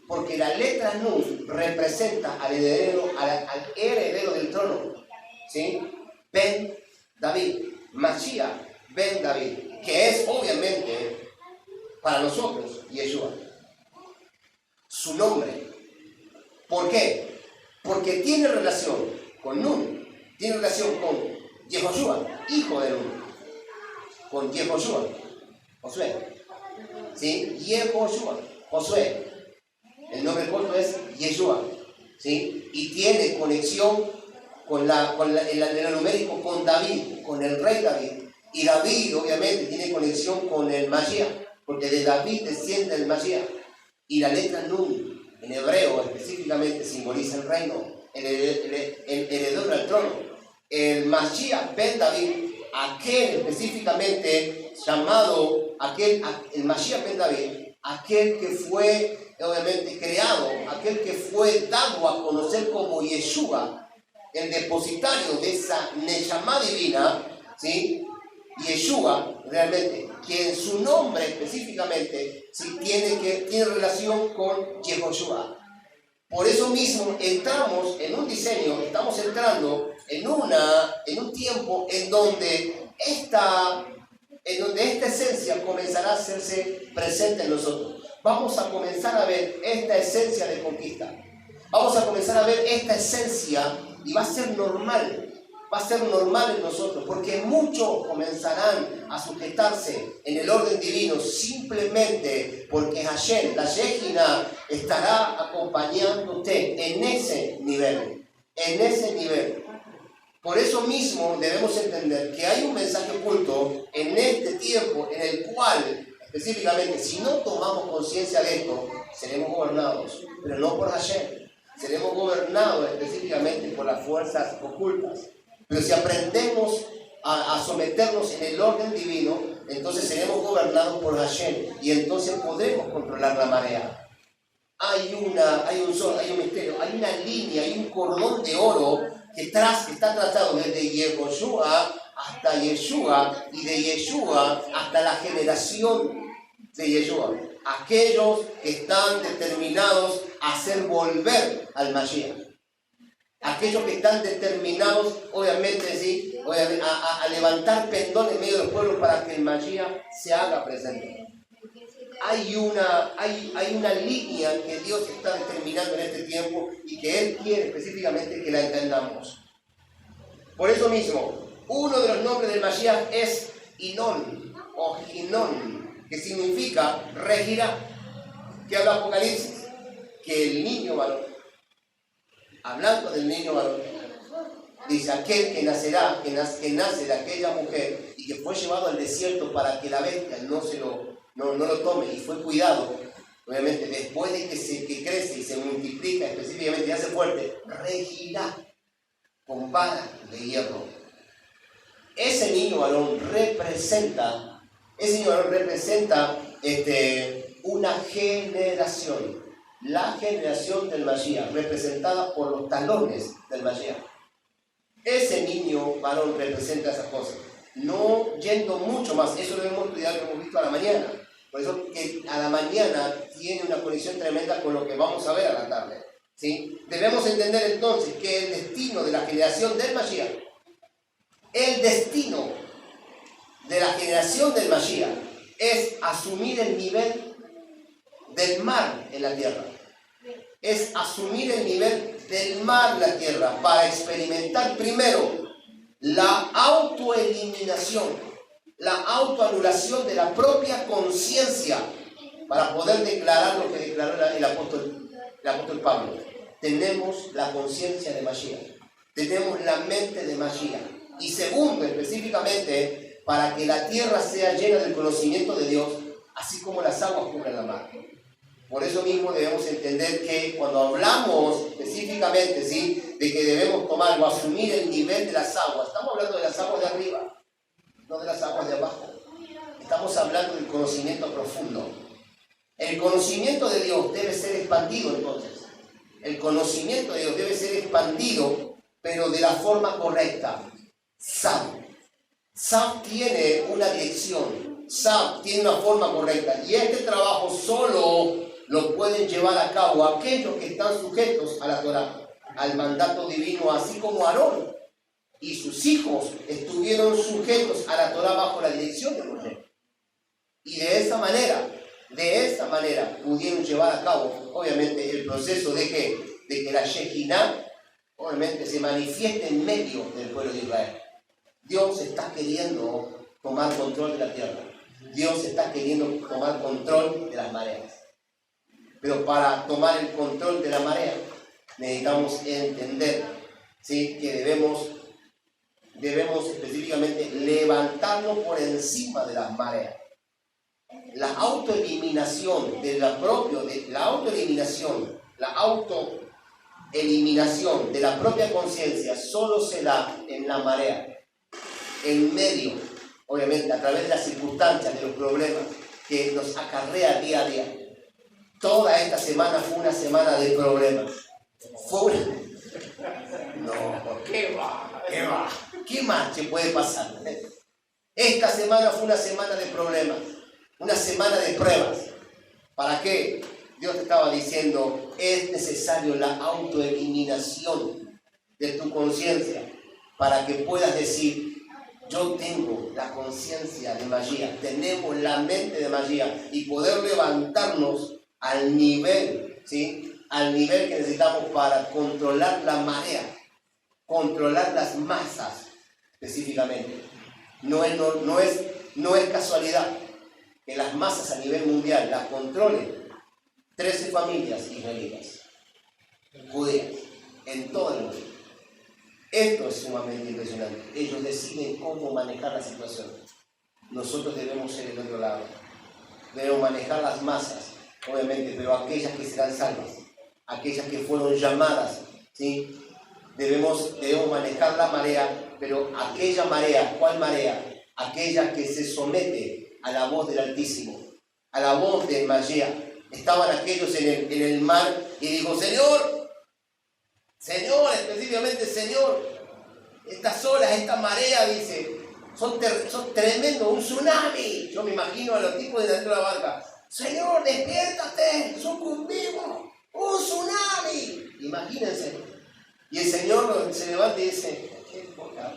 Porque la letra Nun representa al heredero del trono. ¿Sí? Ben David, Mashiach, Ben David, que es obviamente para nosotros Yeshua. Su nombre. ¿Por qué? Porque tiene relación con Nun, tiene relación con Yehoshua, hijo de Nun. Con Yehoshua, Josué, ¿sí? Yehoshua, Josué, el nombre corto es Yeshua, ¿sí? Y tiene conexión con el numérico con David, con el rey David, y David obviamente tiene conexión con el Mashiach, porque de David desciende el Mashiach, y la letra Nun, en hebreo específicamente, simboliza el reino, el heredero al trono, el Mashiach Ben David, aquel específicamente llamado, el Mashiach Ben David, aquel que fue obviamente creado, aquel que fue dado a conocer como Yeshua, el depositario de esa Neshama divina, ¿sí? Yeshua, realmente, que en su nombre específicamente sí, tiene relación con Yehoshua. Por eso mismo entramos en un diseño, estamos entrando en un tiempo en donde esta esencia comenzará a hacerse presente en nosotros. Vamos a comenzar a ver esta esencia de conquista. Vamos a comenzar a ver esta esencia y va a ser normal en nosotros, porque muchos comenzarán a sujetarse en el orden divino simplemente porque Hashem, la Shejina, estará acompañándote en ese nivel. Por eso mismo debemos entender que hay un mensaje oculto en este tiempo en el cual, específicamente, si no tomamos conciencia de esto, seremos gobernados, pero no por Hashem. Seremos gobernados específicamente por las fuerzas ocultas. Pero si aprendemos a someternos en el orden divino, entonces seremos gobernados por Hashem y entonces podremos controlar la marea. Hay un sol, hay un misterio, hay una línea, hay un cordón de oro que está trazado desde Yehoshua hasta Yeshua y de Yeshua hasta la generación de Yeshua. Aquellos que están determinados a hacer volver al Mashiach. Aquellos que están determinados, obviamente, ¿sí? a levantar pendón en medio del pueblo para que el Mashiach se haga presente. Hay una línea que Dios está determinando en este tiempo y que Él quiere específicamente que la entendamos. Por eso mismo, uno de los nombres del Mashiach es Inon o Ginon, que significa regirá. ¿Qué habla Apocalipsis? Que el niño varón, hablando del niño varón, dice aquel que nace de aquella mujer y que fue llevado al desierto para que la bestia no lo tome y fue cuidado, obviamente después de que crece y se multiplica específicamente y hace fuerte, regirá con vara de hierro. Ese niño varón representa una generación. la generación del Mashiach, representada por los talones del Mashiach. Ese niño varón representa esas cosas. No yendo mucho más, eso lo hemos estudiado, lo hemos visto a la mañana. Por eso que a la mañana tiene una conexión tremenda con lo que vamos a ver a la tarde, ¿sí? Debemos entender entonces que el destino de la generación del Mashiach, el destino de la generación del Mashiach es asumir el nivel del mar en la tierra. Es asumir el nivel del mar en la tierra para experimentar primero la autoeliminación, la autoanulación de la propia conciencia para poder declarar lo que declaró el apóstol Pablo. Tenemos la conciencia de Mashiach, tenemos la mente de Mashiach. Y segundo, específicamente, para que la tierra sea llena del conocimiento de Dios, así como las aguas cubren la mar. Por eso mismo debemos entender que cuando hablamos específicamente, ¿sí?, de que debemos tomar o asumir el nivel de las aguas, estamos hablando de las aguas de arriba, no de las aguas de abajo. Estamos hablando del conocimiento profundo. El conocimiento de Dios debe ser expandido entonces. El conocimiento de Dios debe ser expandido, pero de la forma correcta. SAP tiene una dirección, SAP tiene una forma correcta, y este trabajo solo lo pueden llevar a cabo aquellos que están sujetos a la Torá, al mandato divino, así como Aarón y sus hijos estuvieron sujetos a la Torá bajo la dirección de Moisés. Y de esa manera pudieron llevar a cabo, obviamente, el proceso de que la Shekinah, obviamente, se manifieste en medio del pueblo de Israel. Dios está queriendo tomar control de la tierra. Dios está queriendo tomar control de las mareas. Pero para tomar el control de la marea, necesitamos entender, ¿sí?, que debemos específicamente levantarnos por encima de las mareas. La autoeliminación la autoeliminación de la propia conciencia solo se da en la marea, en medio, obviamente, a través de las circunstancias, de los problemas que nos acarrea día a día. Toda esta semana fue una semana de problemas. ¿Qué más se puede pasar? Esta semana fue una semana de problemas, una semana de pruebas. ¿Para qué? Dios te estaba diciendo, es necesario la autoeliminación de tu conciencia para que puedas decir, yo tengo la conciencia de Mashiach, tenemos la mente de Mashiach, y poder levantarnos al nivel, ¿sí?, al nivel que necesitamos para controlar la marea, controlar las masas específicamente. No es casualidad que las masas a nivel mundial las controlen 13 familias israelitas, judías, en todo el mundo. Esto es sumamente impresionante. Ellos deciden cómo manejar la situación. Nosotros debemos ser el otro lado. Debemos manejar las masas, obviamente, pero aquellas que serán salvas, aquellas que fueron llamadas, ¿sí? Debemos manejar la marea, pero aquella marea, ¿cuál marea? Aquella que se somete a la voz del Altísimo, a la voz del Mashiach. Estaban aquellos en el mar y dijo, Señor, específicamente Señor, estas olas, esta marea, dice, son tremendos, un tsunami. Yo me imagino a los tipos de dentro de la barca, Señor, despiértate, sucumbimos, un tsunami. Imagínense. Y el Señor se levanta y dice, qué poca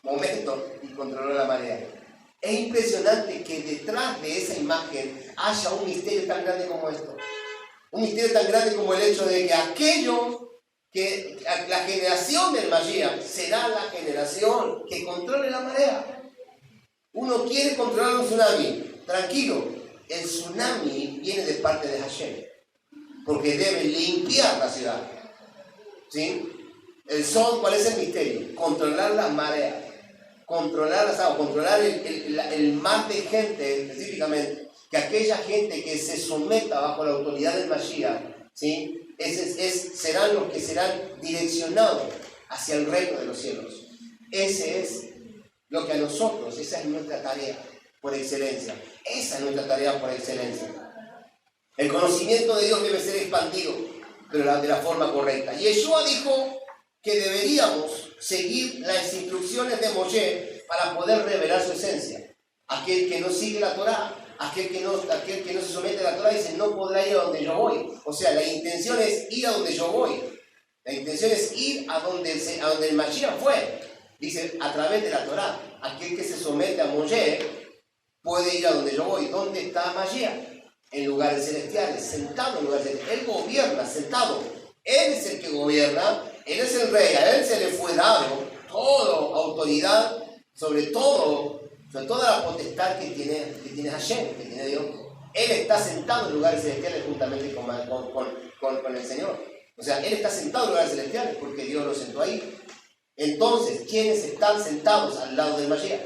momento, y controló la marea. Es impresionante que detrás de esa imagen haya un misterio tan grande como esto. Un misterio tan grande como el hecho de que la generación del Mashiach será la generación que controle la marea. Uno quiere controlar un tsunami, tranquilo, el tsunami viene de parte de Hashem, porque debe limpiar la ciudad, ¿sí? El sol, ¿cuál es el misterio? Controlar las mareas, controlar las aguas, controlar el mar de gente específicamente, que aquella gente que se someta bajo la autoridad del Mashiach, ¿sí?, serán los que serán direccionados hacia el reino de los cielos. Ese es lo que a nosotros, esa es nuestra tarea por excelencia. Esa es nuestra tarea por excelencia. El conocimiento de Dios debe ser expandido, pero de la forma correcta. Y Yeshua dijo que deberíamos seguir las instrucciones de Moshe para poder revelar su esencia. Aquel que no sigue la Torá, aquel que no se somete a la Torá, dice, no podrá ir a donde yo voy. O sea, la intención es ir a donde yo voy. La intención es ir a donde el Mashiach fue. Dice, a través de la Torá. Aquel que se somete a Moshe puede ir a donde yo voy. ¿Dónde está Mashiach? En lugares celestiales, sentado en lugares celestiales. Él gobierna, sentado. Él es el que gobierna. Él es el rey. A él se le fue dado toda autoridad sobre toda la potestad que tiene Hashem, que tiene Dios. Él está sentado en lugares celestiales juntamente con el Señor. O sea, Él está sentado en lugares celestiales porque Dios lo sentó ahí. Entonces, ¿quiénes están sentados al lado del Mashiach?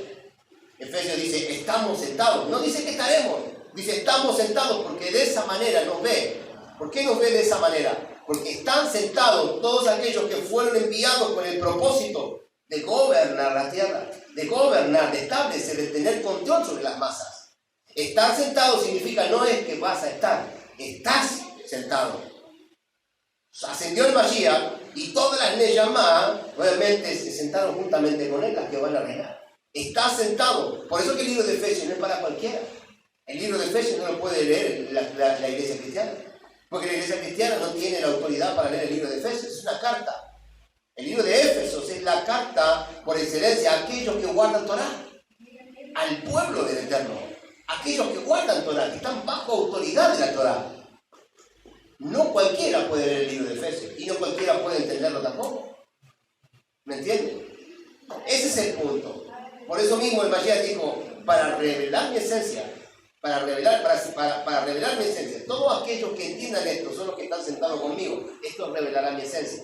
Efesios dice, estamos sentados. No dice que estaremos. Dice, estamos sentados porque de esa manera nos ve. ¿Por qué nos ve de esa manera? Porque están sentados todos aquellos que fueron enviados con el propósito de gobernar la tierra, de gobernar, de establecer, de tener control sobre las masas. Estar sentado significa no es que vas a estar, estás sentado. Ascendió el Mashiach y todas las Neyamá, obviamente, se sentaron juntamente con él, las que van a reinar. Está sentado. Por eso que el libro de Efesios no es para cualquiera. El libro de Efesios no lo puede leer la iglesia cristiana. Porque la iglesia cristiana no tiene la autoridad para leer el libro de Efesios. Es una carta. El libro de Éfesos es la carta por excelencia a aquellos que guardan Torá. Al pueblo del Eterno. Aquellos que guardan Torá, que están bajo autoridad de la Torá. No cualquiera puede leer el libro de Efesios. Y no cualquiera puede entenderlo tampoco. ¿Me entienden? Ese es el punto. Por eso mismo el Mashiach dijo, para revelar mi esencia, para revelar mi esencia, todos aquellos que entiendan esto son los que están sentados conmigo. Esto revelará mi esencia.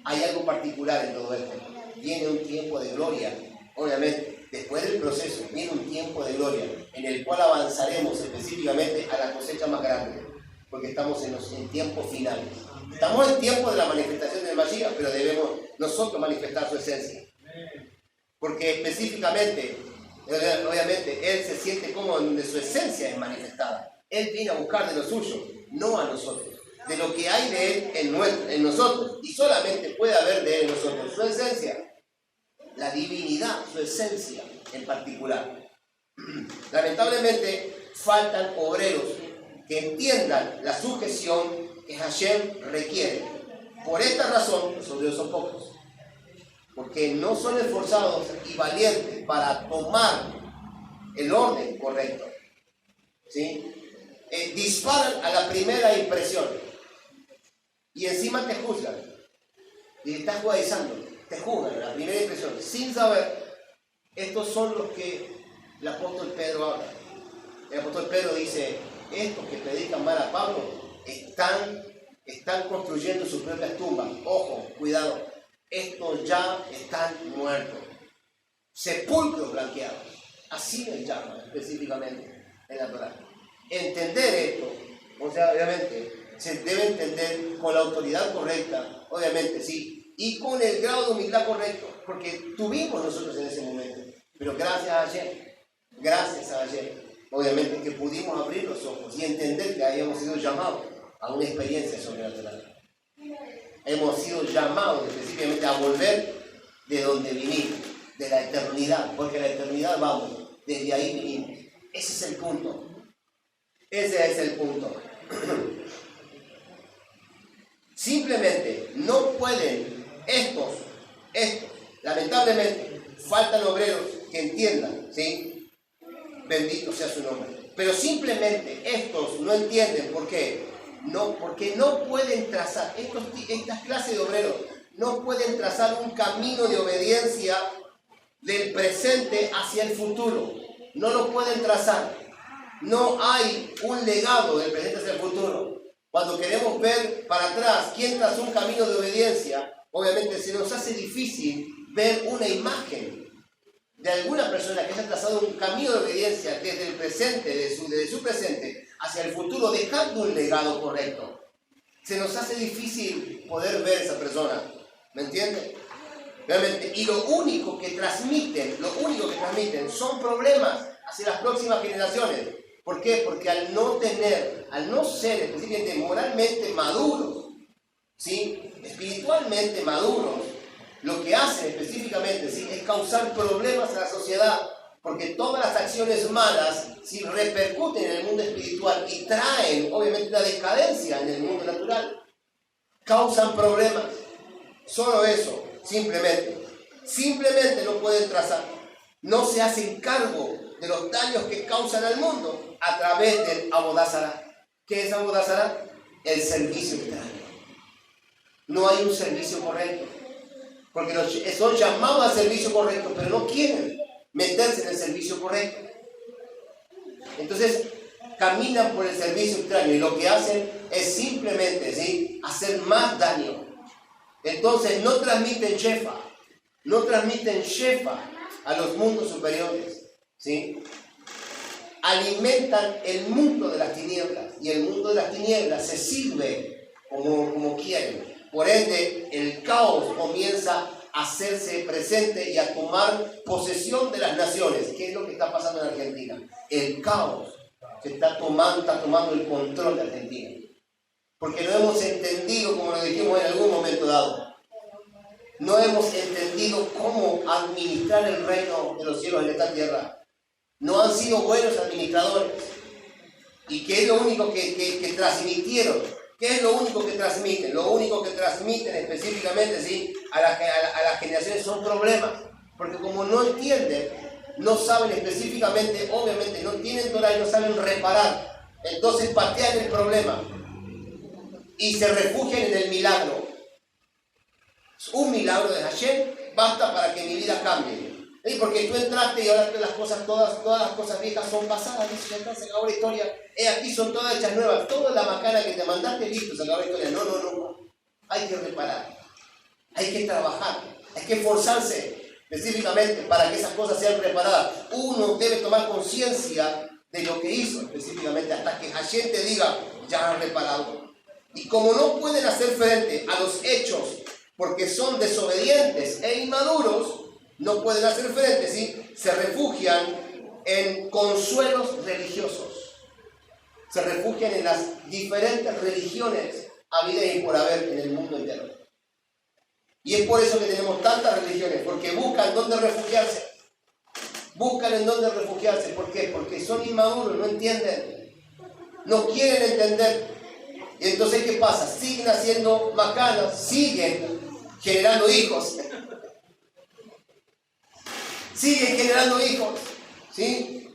Hay algo particular en todo esto. Viene un tiempo de gloria, obviamente. Después del proceso, viene un tiempo de gloria en el cual avanzaremos específicamente a la cosecha más grande, porque estamos en tiempos finales. Estamos en tiempo de la manifestación del Mashiach, pero debemos nosotros manifestar su esencia. Porque específicamente, obviamente, Él se siente como donde su esencia es manifestada. Él viene a buscar de lo suyo, no a nosotros. De lo que hay de Él en nosotros. Y solamente puede haber de Él en nosotros su esencia. La divinidad, su esencia en particular. Lamentablemente, faltan obreros que entiendan la sujeción que Hashem requiere. Por esta razón, los obreros son pocos. Porque no son esforzados y valientes para tomar el orden correcto. ¿Sí? Disparan a la primera impresión y encima te juzgan y te estás judaizando, te juzgan a la primera impresión sin saber. Estos son los que el apóstol Pedro habla. El apóstol Pedro dice, estos que predican mal a Pablo están construyendo sus propias tumbas. Ojo, cuidado. Estos ya están muertos, sepulcros blanqueados, así les llaman específicamente en la Torá. Entender esto, o sea, obviamente, se debe entender con la autoridad correcta, obviamente, sí, y con el grado de humildad correcto, porque tuvimos nosotros en ese momento, pero gracias a ayer, obviamente, que pudimos abrir los ojos y entender que habíamos sido llamados a una experiencia sobrenatural. Hemos sido llamados específicamente a volver de donde vinimos, de la eternidad, porque a la eternidad vamos, desde ahí vinimos. Ese es el punto. Ese es el punto. Simplemente no pueden estos, lamentablemente, faltan obreros que entiendan, ¿sí? Bendito sea su nombre. Pero simplemente estos no entienden. ¿Por qué? No, porque no pueden trazar, estas clases de obreros no pueden trazar un camino de obediencia del presente hacia el futuro. No lo pueden trazar. No hay un legado del presente hacia el futuro. Cuando queremos ver para atrás quién trazó un camino de obediencia, obviamente se nos hace difícil ver una imagen de alguna persona que haya trazado un camino de obediencia desde el presente, desde su presente hacia el futuro, dejando un legado correcto. Se nos hace difícil poder ver esa persona, ¿me entienden? Realmente, y lo único que transmiten son problemas hacia las próximas generaciones, ¿Por qué? Porque al no ser específicamente moralmente maduros, ¿sí? Espiritualmente maduros, lo que hacen específicamente, ¿sí? Es causar problemas a la sociedad, porque todas las acciones malas, ¿sí? Repercuten en el mundo espiritual y traen obviamente una decadencia en el mundo natural, causan problemas. Solo eso, simplemente no pueden trazar, no se hacen cargo de los daños que causan al mundo a través del Avodah Zará. ¿Qué es Avodah Zará? El servicio extraño. No hay un servicio correcto, porque son llamados al servicio correcto, pero no quieren meterse en el servicio correcto. Entonces caminan por el servicio extraño y lo que hacen es simplemente, ¿sí? Hacer más daño. Entonces no transmiten Shefa a los mundos superiores, ¿sí? Alimentan el mundo de las tinieblas y el mundo de las tinieblas se sirve como quieren. Por ende, el caos comienza a hacerse presente y a tomar posesión de las naciones. ¿Qué es lo que está pasando en Argentina? El caos está tomando el control de Argentina. Porque no hemos entendido, como lo dijimos en algún momento dado, no hemos entendido cómo administrar el reino de los cielos en esta tierra. No han sido buenos administradores. ¿Y qué es lo único que transmitieron? ¿Qué es lo único que transmiten? Lo único que transmiten específicamente, ¿sí? a las generaciones son problemas. Porque como no entienden, no saben específicamente, obviamente no tienen Torah y no saben reparar. Entonces patean el problema y se refugian en el milagro. Un milagro de Hashem basta para que mi vida cambie. ¿Sí? Porque tú entraste y ahora todas las cosas viejas son pasadas. Ya está, se acabó la historia. Aquí son todas hechas nuevas. Toda la macana que te mandaste, listo, se acabó la historia. No. Hay que reparar. Hay que trabajar. Hay que esforzarse específicamente para que esas cosas sean reparadas. Uno debe tomar conciencia de lo que hizo específicamente hasta que Hashem te diga, ya han reparado. Y como no pueden hacer frente a los hechos porque son desobedientes e inmaduros, no pueden hacer frente, ¿sí? Se refugian en consuelos religiosos. Se refugian en las diferentes religiones habidas y por haber en el mundo entero. Y es por eso que tenemos tantas religiones, porque buscan dónde refugiarse. Buscan en dónde refugiarse. ¿Por qué? Porque son inmaduros, no entienden. No quieren entender. Y entonces, ¿qué pasa? Siguen haciendo macanas, siguen generando hijos. Siguen generando hijos, ¿sí?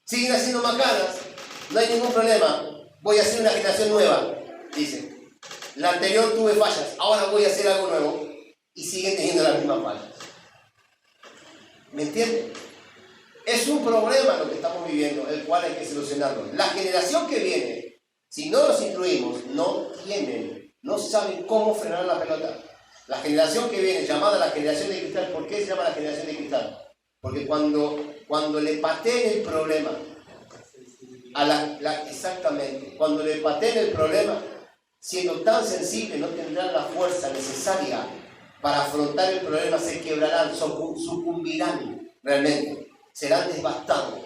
Siguen haciendo macanas, no hay ningún problema. Voy a hacer una generación nueva, dice. La anterior tuve fallas, ahora voy a hacer algo nuevo. Y siguen teniendo las mismas fallas. ¿Me entienden? Es un problema lo que estamos viviendo, el cual hay que solucionarlo. La generación que viene, si no los instruimos, no saben cómo frenar la pelota. La generación que viene, llamada la generación de cristal, ¿por qué se llama la generación de cristal? Porque cuando le pateen el problema, exactamente, cuando le pateen el problema, siendo tan sensibles, no tendrán la fuerza necesaria para afrontar el problema, se quebrarán, sucumbirán realmente, serán devastados.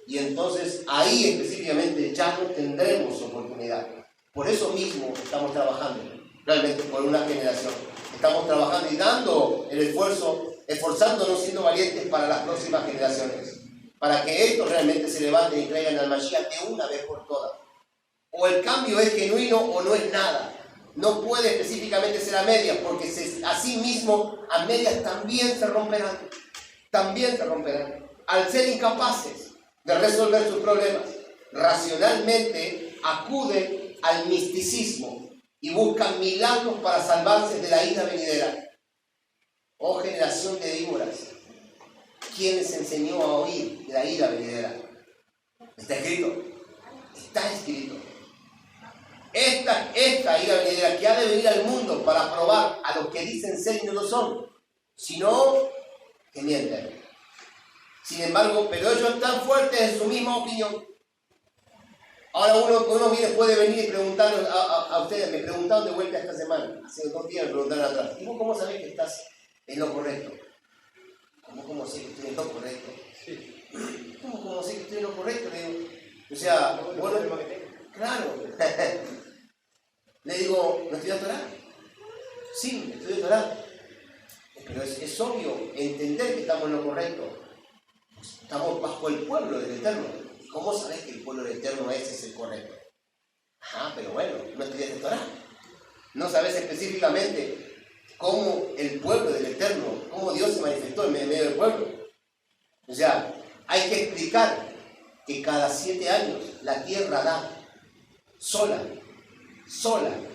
Y entonces ahí específicamente ya no tendremos oportunidad. Por eso mismo estamos trabajando realmente por una generación. Estamos trabajando y dando el esfuerzo, esforzándonos, siendo valientes para las próximas generaciones, para que estos realmente se levanten y traigan al Mashiach de una vez por todas. O el cambio es genuino o no es nada. No puede específicamente ser a medias, porque así mismo a medias también se romperán. Al ser incapaces de resolver sus problemas, racionalmente acuden al misticismo y buscan milagros para salvarse de la ira venidera. Oh generación de víboras, ¿quién les enseñó a oír de la ira venidera? Está escrito. Esta ira venidera que ha de venir al mundo para probar a los que dicen ser y no lo son, sino que mienten. Sin embargo, pero ellos están fuertes en su misma opinión. Ahora uno puede venir y preguntarle a ustedes, me preguntaron de vuelta esta semana, hace 2 días me preguntaron atrás, ¿y vos cómo sabés que estás en lo correcto? ¿Cómo sé que estoy en lo correcto? ¿Cómo sé que estoy en lo correcto? Le digo, O sea, bueno, claro. Le digo, ¿no estudias Torah? Sí, estudio Torah. Pero es obvio entender que estamos en lo correcto. Estamos bajo el pueblo del Eterno. ¿Cómo sabes que el pueblo del Eterno ese es el correcto? Pero bueno, no estudiaste Torah. No sabes específicamente cómo el pueblo del Eterno, cómo Dios se manifestó en medio del pueblo. O sea, hay que explicar que cada 7 años la tierra da sola,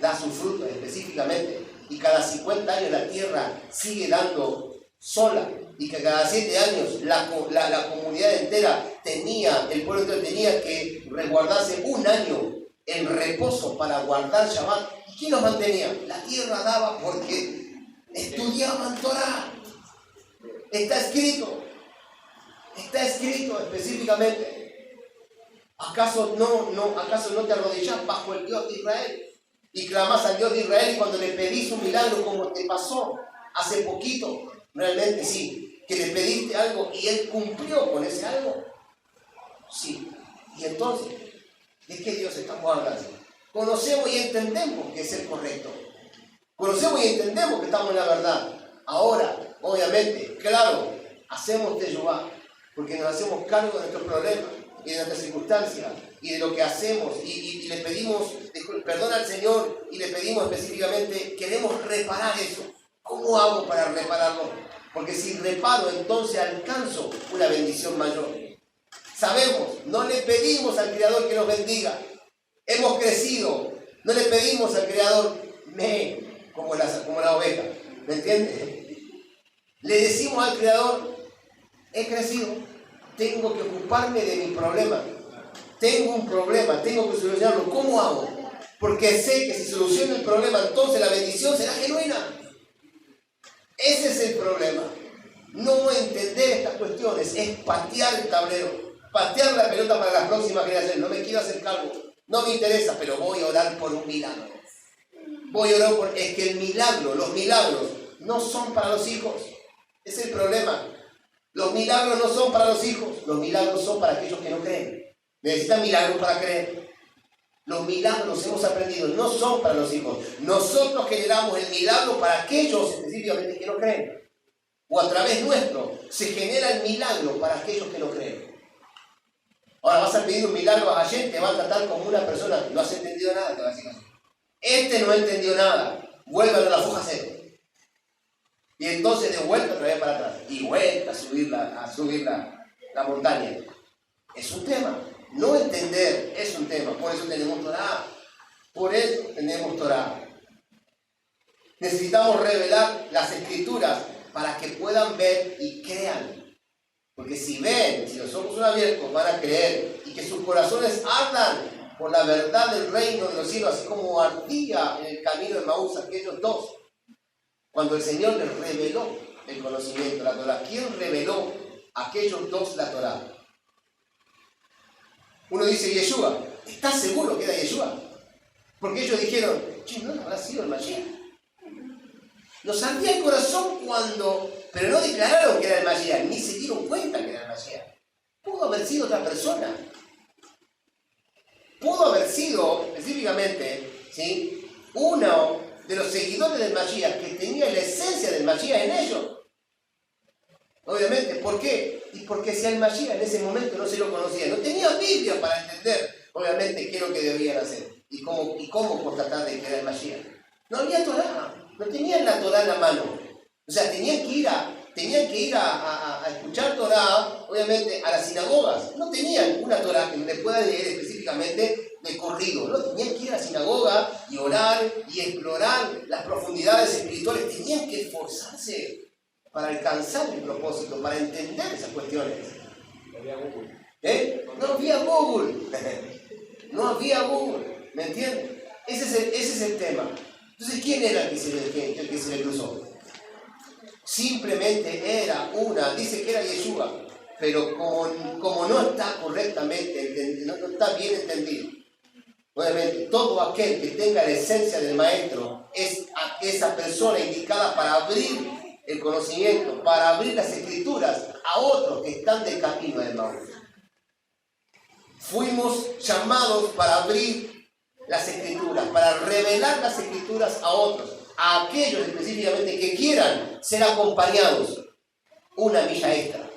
da sus frutos específicamente, y cada 50 años la tierra sigue dando sola, y que cada 7 años la comunidad entera el pueblo entero tenía que resguardarse un año en reposo para guardar Shabbat. ¿Y quién los mantenía? La tierra daba porque estudiaban Torah. Está escrito específicamente. ¿Acaso no te arrodillás bajo el Dios de Israel y clamás al Dios de Israel, y cuando le pedís un milagro como te pasó hace poquito, realmente sí, que le pediste algo y Él cumplió con ese algo? Sí. Y entonces, ¿de qué Dios estamos hablando? Conocemos y entendemos que es el correcto. Conocemos y entendemos que estamos en la verdad. Ahora, obviamente, claro, hacemos teshuvá, porque nos hacemos cargo de nuestros problemas y de nuestras circunstancias y de lo que hacemos, y le pedimos perdón al Señor, y le pedimos específicamente, queremos reparar eso. ¿Cómo hago para repararlo? Porque si reparo, entonces alcanzo una bendición mayor. Sabemos, no le pedimos al Creador que nos bendiga. Hemos crecido, no le pedimos al Creador como la oveja. ¿Me entiendes? Le decimos al Creador, he crecido, tengo que ocuparme de mi problema. Tengo un problema, tengo que solucionarlo. ¿Cómo hago? Porque sé que si soluciono el problema, entonces la bendición será genuina. Ese es el problema. No entender estas cuestiones es patear el tablero, patear la pelota para las próximas generaciones. No me quiero hacer cargo, no me interesa, pero voy a orar por un milagro. Es que los milagros no son para los hijos. Es el problema. Los milagros no son para los hijos, los milagros son para aquellos que no creen. Necesitan milagros para creer. Los milagros, hemos aprendido, no son para los hijos. Nosotros generamos el milagro para aquellos específicamente que no creen. O a través nuestro se genera el milagro para aquellos que no creen. Ahora vas a pedir un milagro a Hashem, te va a tratar como una persona, no has entendido nada, te va a decir así. Este no entendió nada, vuelvan a la foja cero. Y entonces de vuelta otra vez para atrás. Y vuelta a subir la montaña. Es un tema. No entender es un tema. Por eso tenemos Torah. Necesitamos revelar las escrituras para que puedan ver y crean. Porque si los ojos son abiertos, van a creer. Y que sus corazones ardan por la verdad del reino de los cielos, así como ardía en el camino de Maús aquellos dos. Cuando el Señor les reveló el conocimiento, la Torah. ¿Quién reveló a aquellos dos la Torah? Uno dice Yeshua. ¿Estás seguro que era Yeshua? Porque ellos dijeron, ¿no habrá sido el Mashiach? Nos ardía el corazón pero no declararon que era el Mashiach, ni se dieron cuenta que era el Mashiach. Pudo haber sido otra persona. Pudo haber sido, específicamente, ¿sí?, uno de los seguidores del Mashiach que tenía la esencia del Mashiach en ellos. Obviamente, ¿por qué? Y porque si al Mashiach en ese momento no se lo conocía, no tenía Biblia para entender, obviamente, qué es lo que debían hacer y cómo constatar de que era el Mashiach. No había Torah, no tenían la Torah en la mano. O sea, tenían que ir a escuchar Torah, obviamente, a las sinagogas. No tenían una Torah que le puedan leer específicamente de corrido. No tenían que ir a la sinagoga y orar y explorar las profundidades espirituales. Tenían que esforzarse para alcanzar el propósito, para entender esas cuestiones. No había Google. No había Google. No había Google. ¿Me entienden? Ese es el tema. Entonces, ¿quién era el que se le cruzó? Simplemente era dice que era Yeshua, pero como no está correctamente entendido, no está bien entendido. Obviamente, todo aquel que tenga la esencia del maestro es esa persona indicada para abrir el conocimiento, para abrir las escrituras a otros que están del camino de Maús. Fuimos llamados para abrir las Escrituras, para revelar las Escrituras a otros, a aquellos específicamente que quieran ser acompañados una milla extra.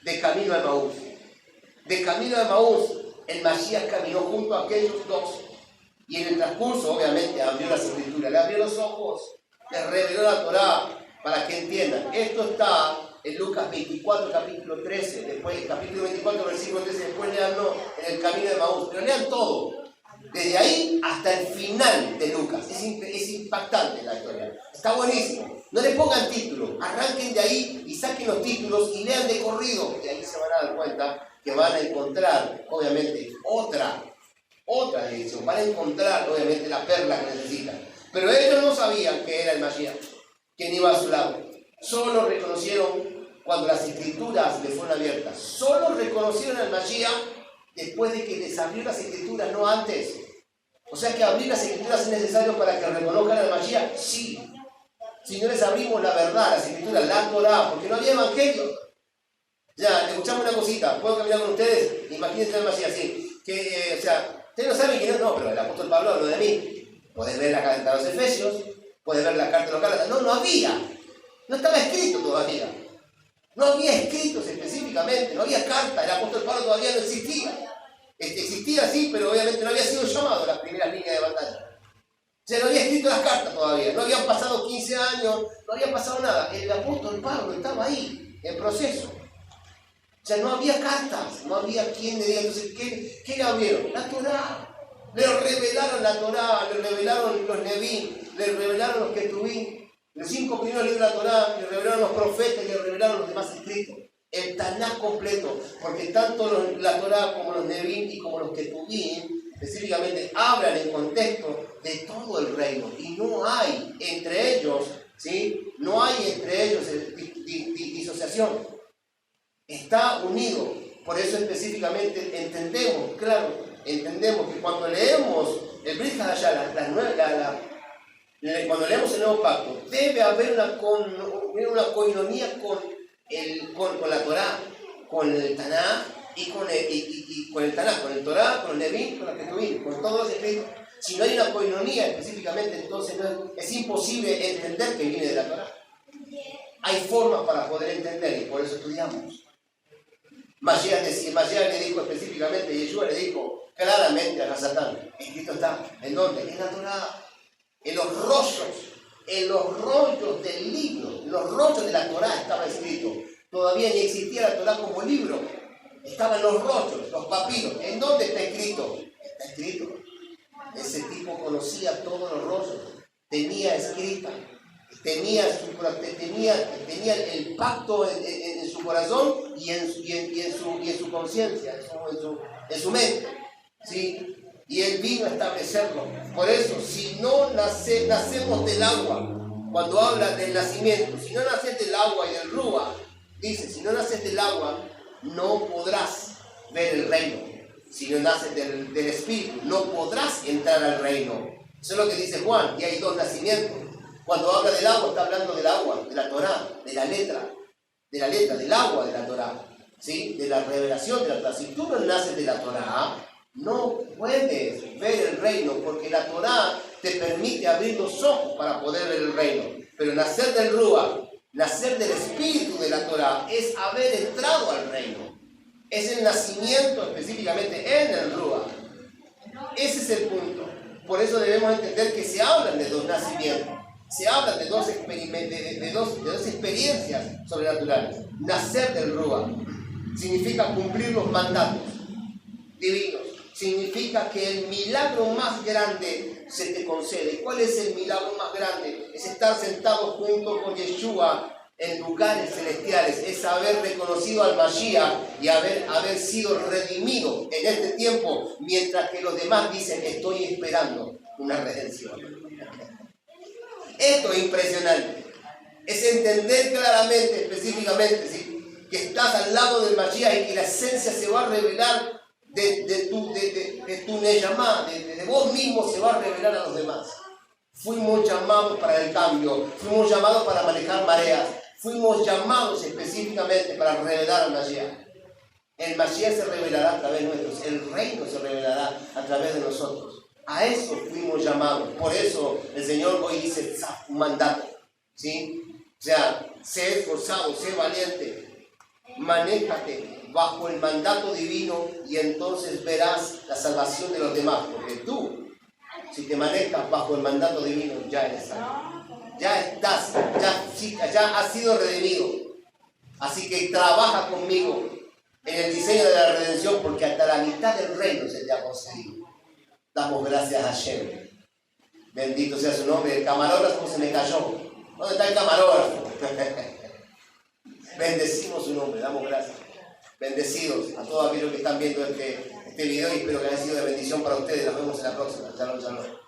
De camino a Emaús. De camino a Emaús, el Mashiach caminó junto a aquellos dos. Y en el transcurso, obviamente, abrió las Escrituras, le abrió los ojos, le reveló la Torá, para que entiendan. Esto está en Lucas 24, capítulo 13, después, capítulo 24, versículo 13, después leanlo en el camino de Emaús. Pero lean todo, desde ahí hasta el final de Lucas. Es impactante la historia. Está buenísimo. No le pongan título, arranquen de ahí y saquen los títulos y lean de corrido. Y ahí se van a dar cuenta que van a encontrar, obviamente, otra dirección. Van a encontrar, obviamente, la perla que necesitan. Pero ellos no sabían que era el Mashiach, quien iba a su lado. Solo reconocieron cuando las Escrituras les fueron abiertas. Solo reconocieron al Mashiach después de que les abrió las Escrituras, no antes. O sea que abrir las Escrituras es necesario para que reconozcan al Mashiach. Sí. Si no les abrimos la verdad, las Escrituras, la Torá, porque no había evangelio. Ya, escuchamos una cosita. ¿Puedo caminar con ustedes? Imagínense al Mashiach así. O sea, ustedes no saben quién es. No, pero el apóstol Pablo habló de mí. Podés ver la carta de los Efesios, podés ver la carta de los Gálatas. No había. No estaba escrito todavía. No había escritos específicamente, no había carta. El apóstol Pablo todavía no existía. Existía sí, pero obviamente no había sido llamado a las primeras líneas de batalla. O sea, no había escrito las cartas todavía. No habían pasado 15 años, no había pasado nada. El apóstol Pablo estaba ahí, en proceso. O sea, no había cartas, no había quien le diga. Entonces, ¿qué le abrieron? La Torá. Le revelaron la Torá, le revelaron los Neví, le revelaron los Ketubim. Los 5 primeros libros de la Torá, le revelaron los profetas, le revelaron los demás escritos. El Tanaj completo, porque tanto la Torá como los Neví y como los Ketubim específicamente hablan en contexto de todo el reino. Y no hay entre ellos, ¿sí? No hay entre ellos disociación. Está unido. Por eso específicamente entendemos que cuando leemos el Brit Hadashah, cuando leemos el Nuevo Pacto, debe haber una coinonía con la Torá, con el Tanaj y con el Tanaj, con el Torá, con el Neví, con el Ketubim, con todos los escritos. Si no hay una coinonía específicamente, entonces es imposible entender que viene de la Torá. Hay formas para poder entender y por eso estudiamos. Mashiach le dijo específicamente, Yeshua le dijo claramente a Satán, escrito está, ¿en dónde? En la Torá. En los rollos del libro, en los rollos de la Torá estaba escrito. Todavía ni existía la Torá como libro. Estaban los rollos, los papiros. ¿En dónde está escrito? Está escrito. Ese tipo conocía todos los rollos. Tenía escrita. Tenía el pacto en su corazón y en su conciencia, en su mente. ¿Sí? Y Él vino a establecerlo. Por eso, si no nacemos del agua, cuando habla del nacimiento, si no naces del agua y del Rúa, dice, si no naces del agua, no podrás ver el reino. Si no naces del Espíritu, no podrás entrar al reino. Eso es lo que dice Juan, y hay 2 nacimientos. Cuando habla del agua, está hablando del agua, de la Torá, de la letra, del agua de la Torá, ¿sí? De la revelación de la Torá. Si tú no naces de la Torá, no puedes ver el reino, porque la Torá te permite abrir los ojos para poder ver el reino. Pero nacer del Rúa, nacer del espíritu de la Torá, es haber entrado al reino. Es el nacimiento específicamente en el Rúa. Ese es el punto. Por eso debemos entender que se hablan de 2 nacimientos. Se hablan de dos experiencias sobrenaturales. Nacer del Rúa significa cumplir los mandatos divinos. Significa que el milagro más grande se te concede. ¿Y cuál es el milagro más grande? Es estar sentado junto con Yeshua en lugares celestiales. Es haber reconocido al Mashiach y haber sido redimido en este tiempo, mientras que los demás dicen, estoy esperando una redención. Esto es impresionante. Es entender claramente, específicamente, ¿sí? Que estás al lado del Mashiach y que la esencia se va a revelar de tu Neyamá, de vos mismo se va a revelar a los demás. Fuimos llamados para el cambio, fuimos llamados para manejar mareas, fuimos llamados específicamente para revelar al Mashiach. El Mashiach se revelará a través de nosotros. El reino se revelará a través de nosotros. A eso fuimos llamados. Por eso el Señor hoy dice un mandato. ¿Sí? O sea, sé esforzado, sé valiente. Manéjate bajo el mandato divino y entonces verás la salvación de los demás. Porque tú, si te manejas bajo el mandato divino, ya eres salvo. Ya estás, ya has sido redimido. Así que trabaja conmigo en el diseño de la redención, porque hasta la mitad del reino se te ha concedido. Damos gracias a Hashem. Bendito sea su nombre. El camarógrafo se me cayó. ¿Dónde está el camarógrafo? Bendecimos su nombre, damos gracias. Bendecidos a todos aquellos que están viendo este video y espero que haya sido de bendición para ustedes. Nos vemos en la próxima. Shalom, shalom.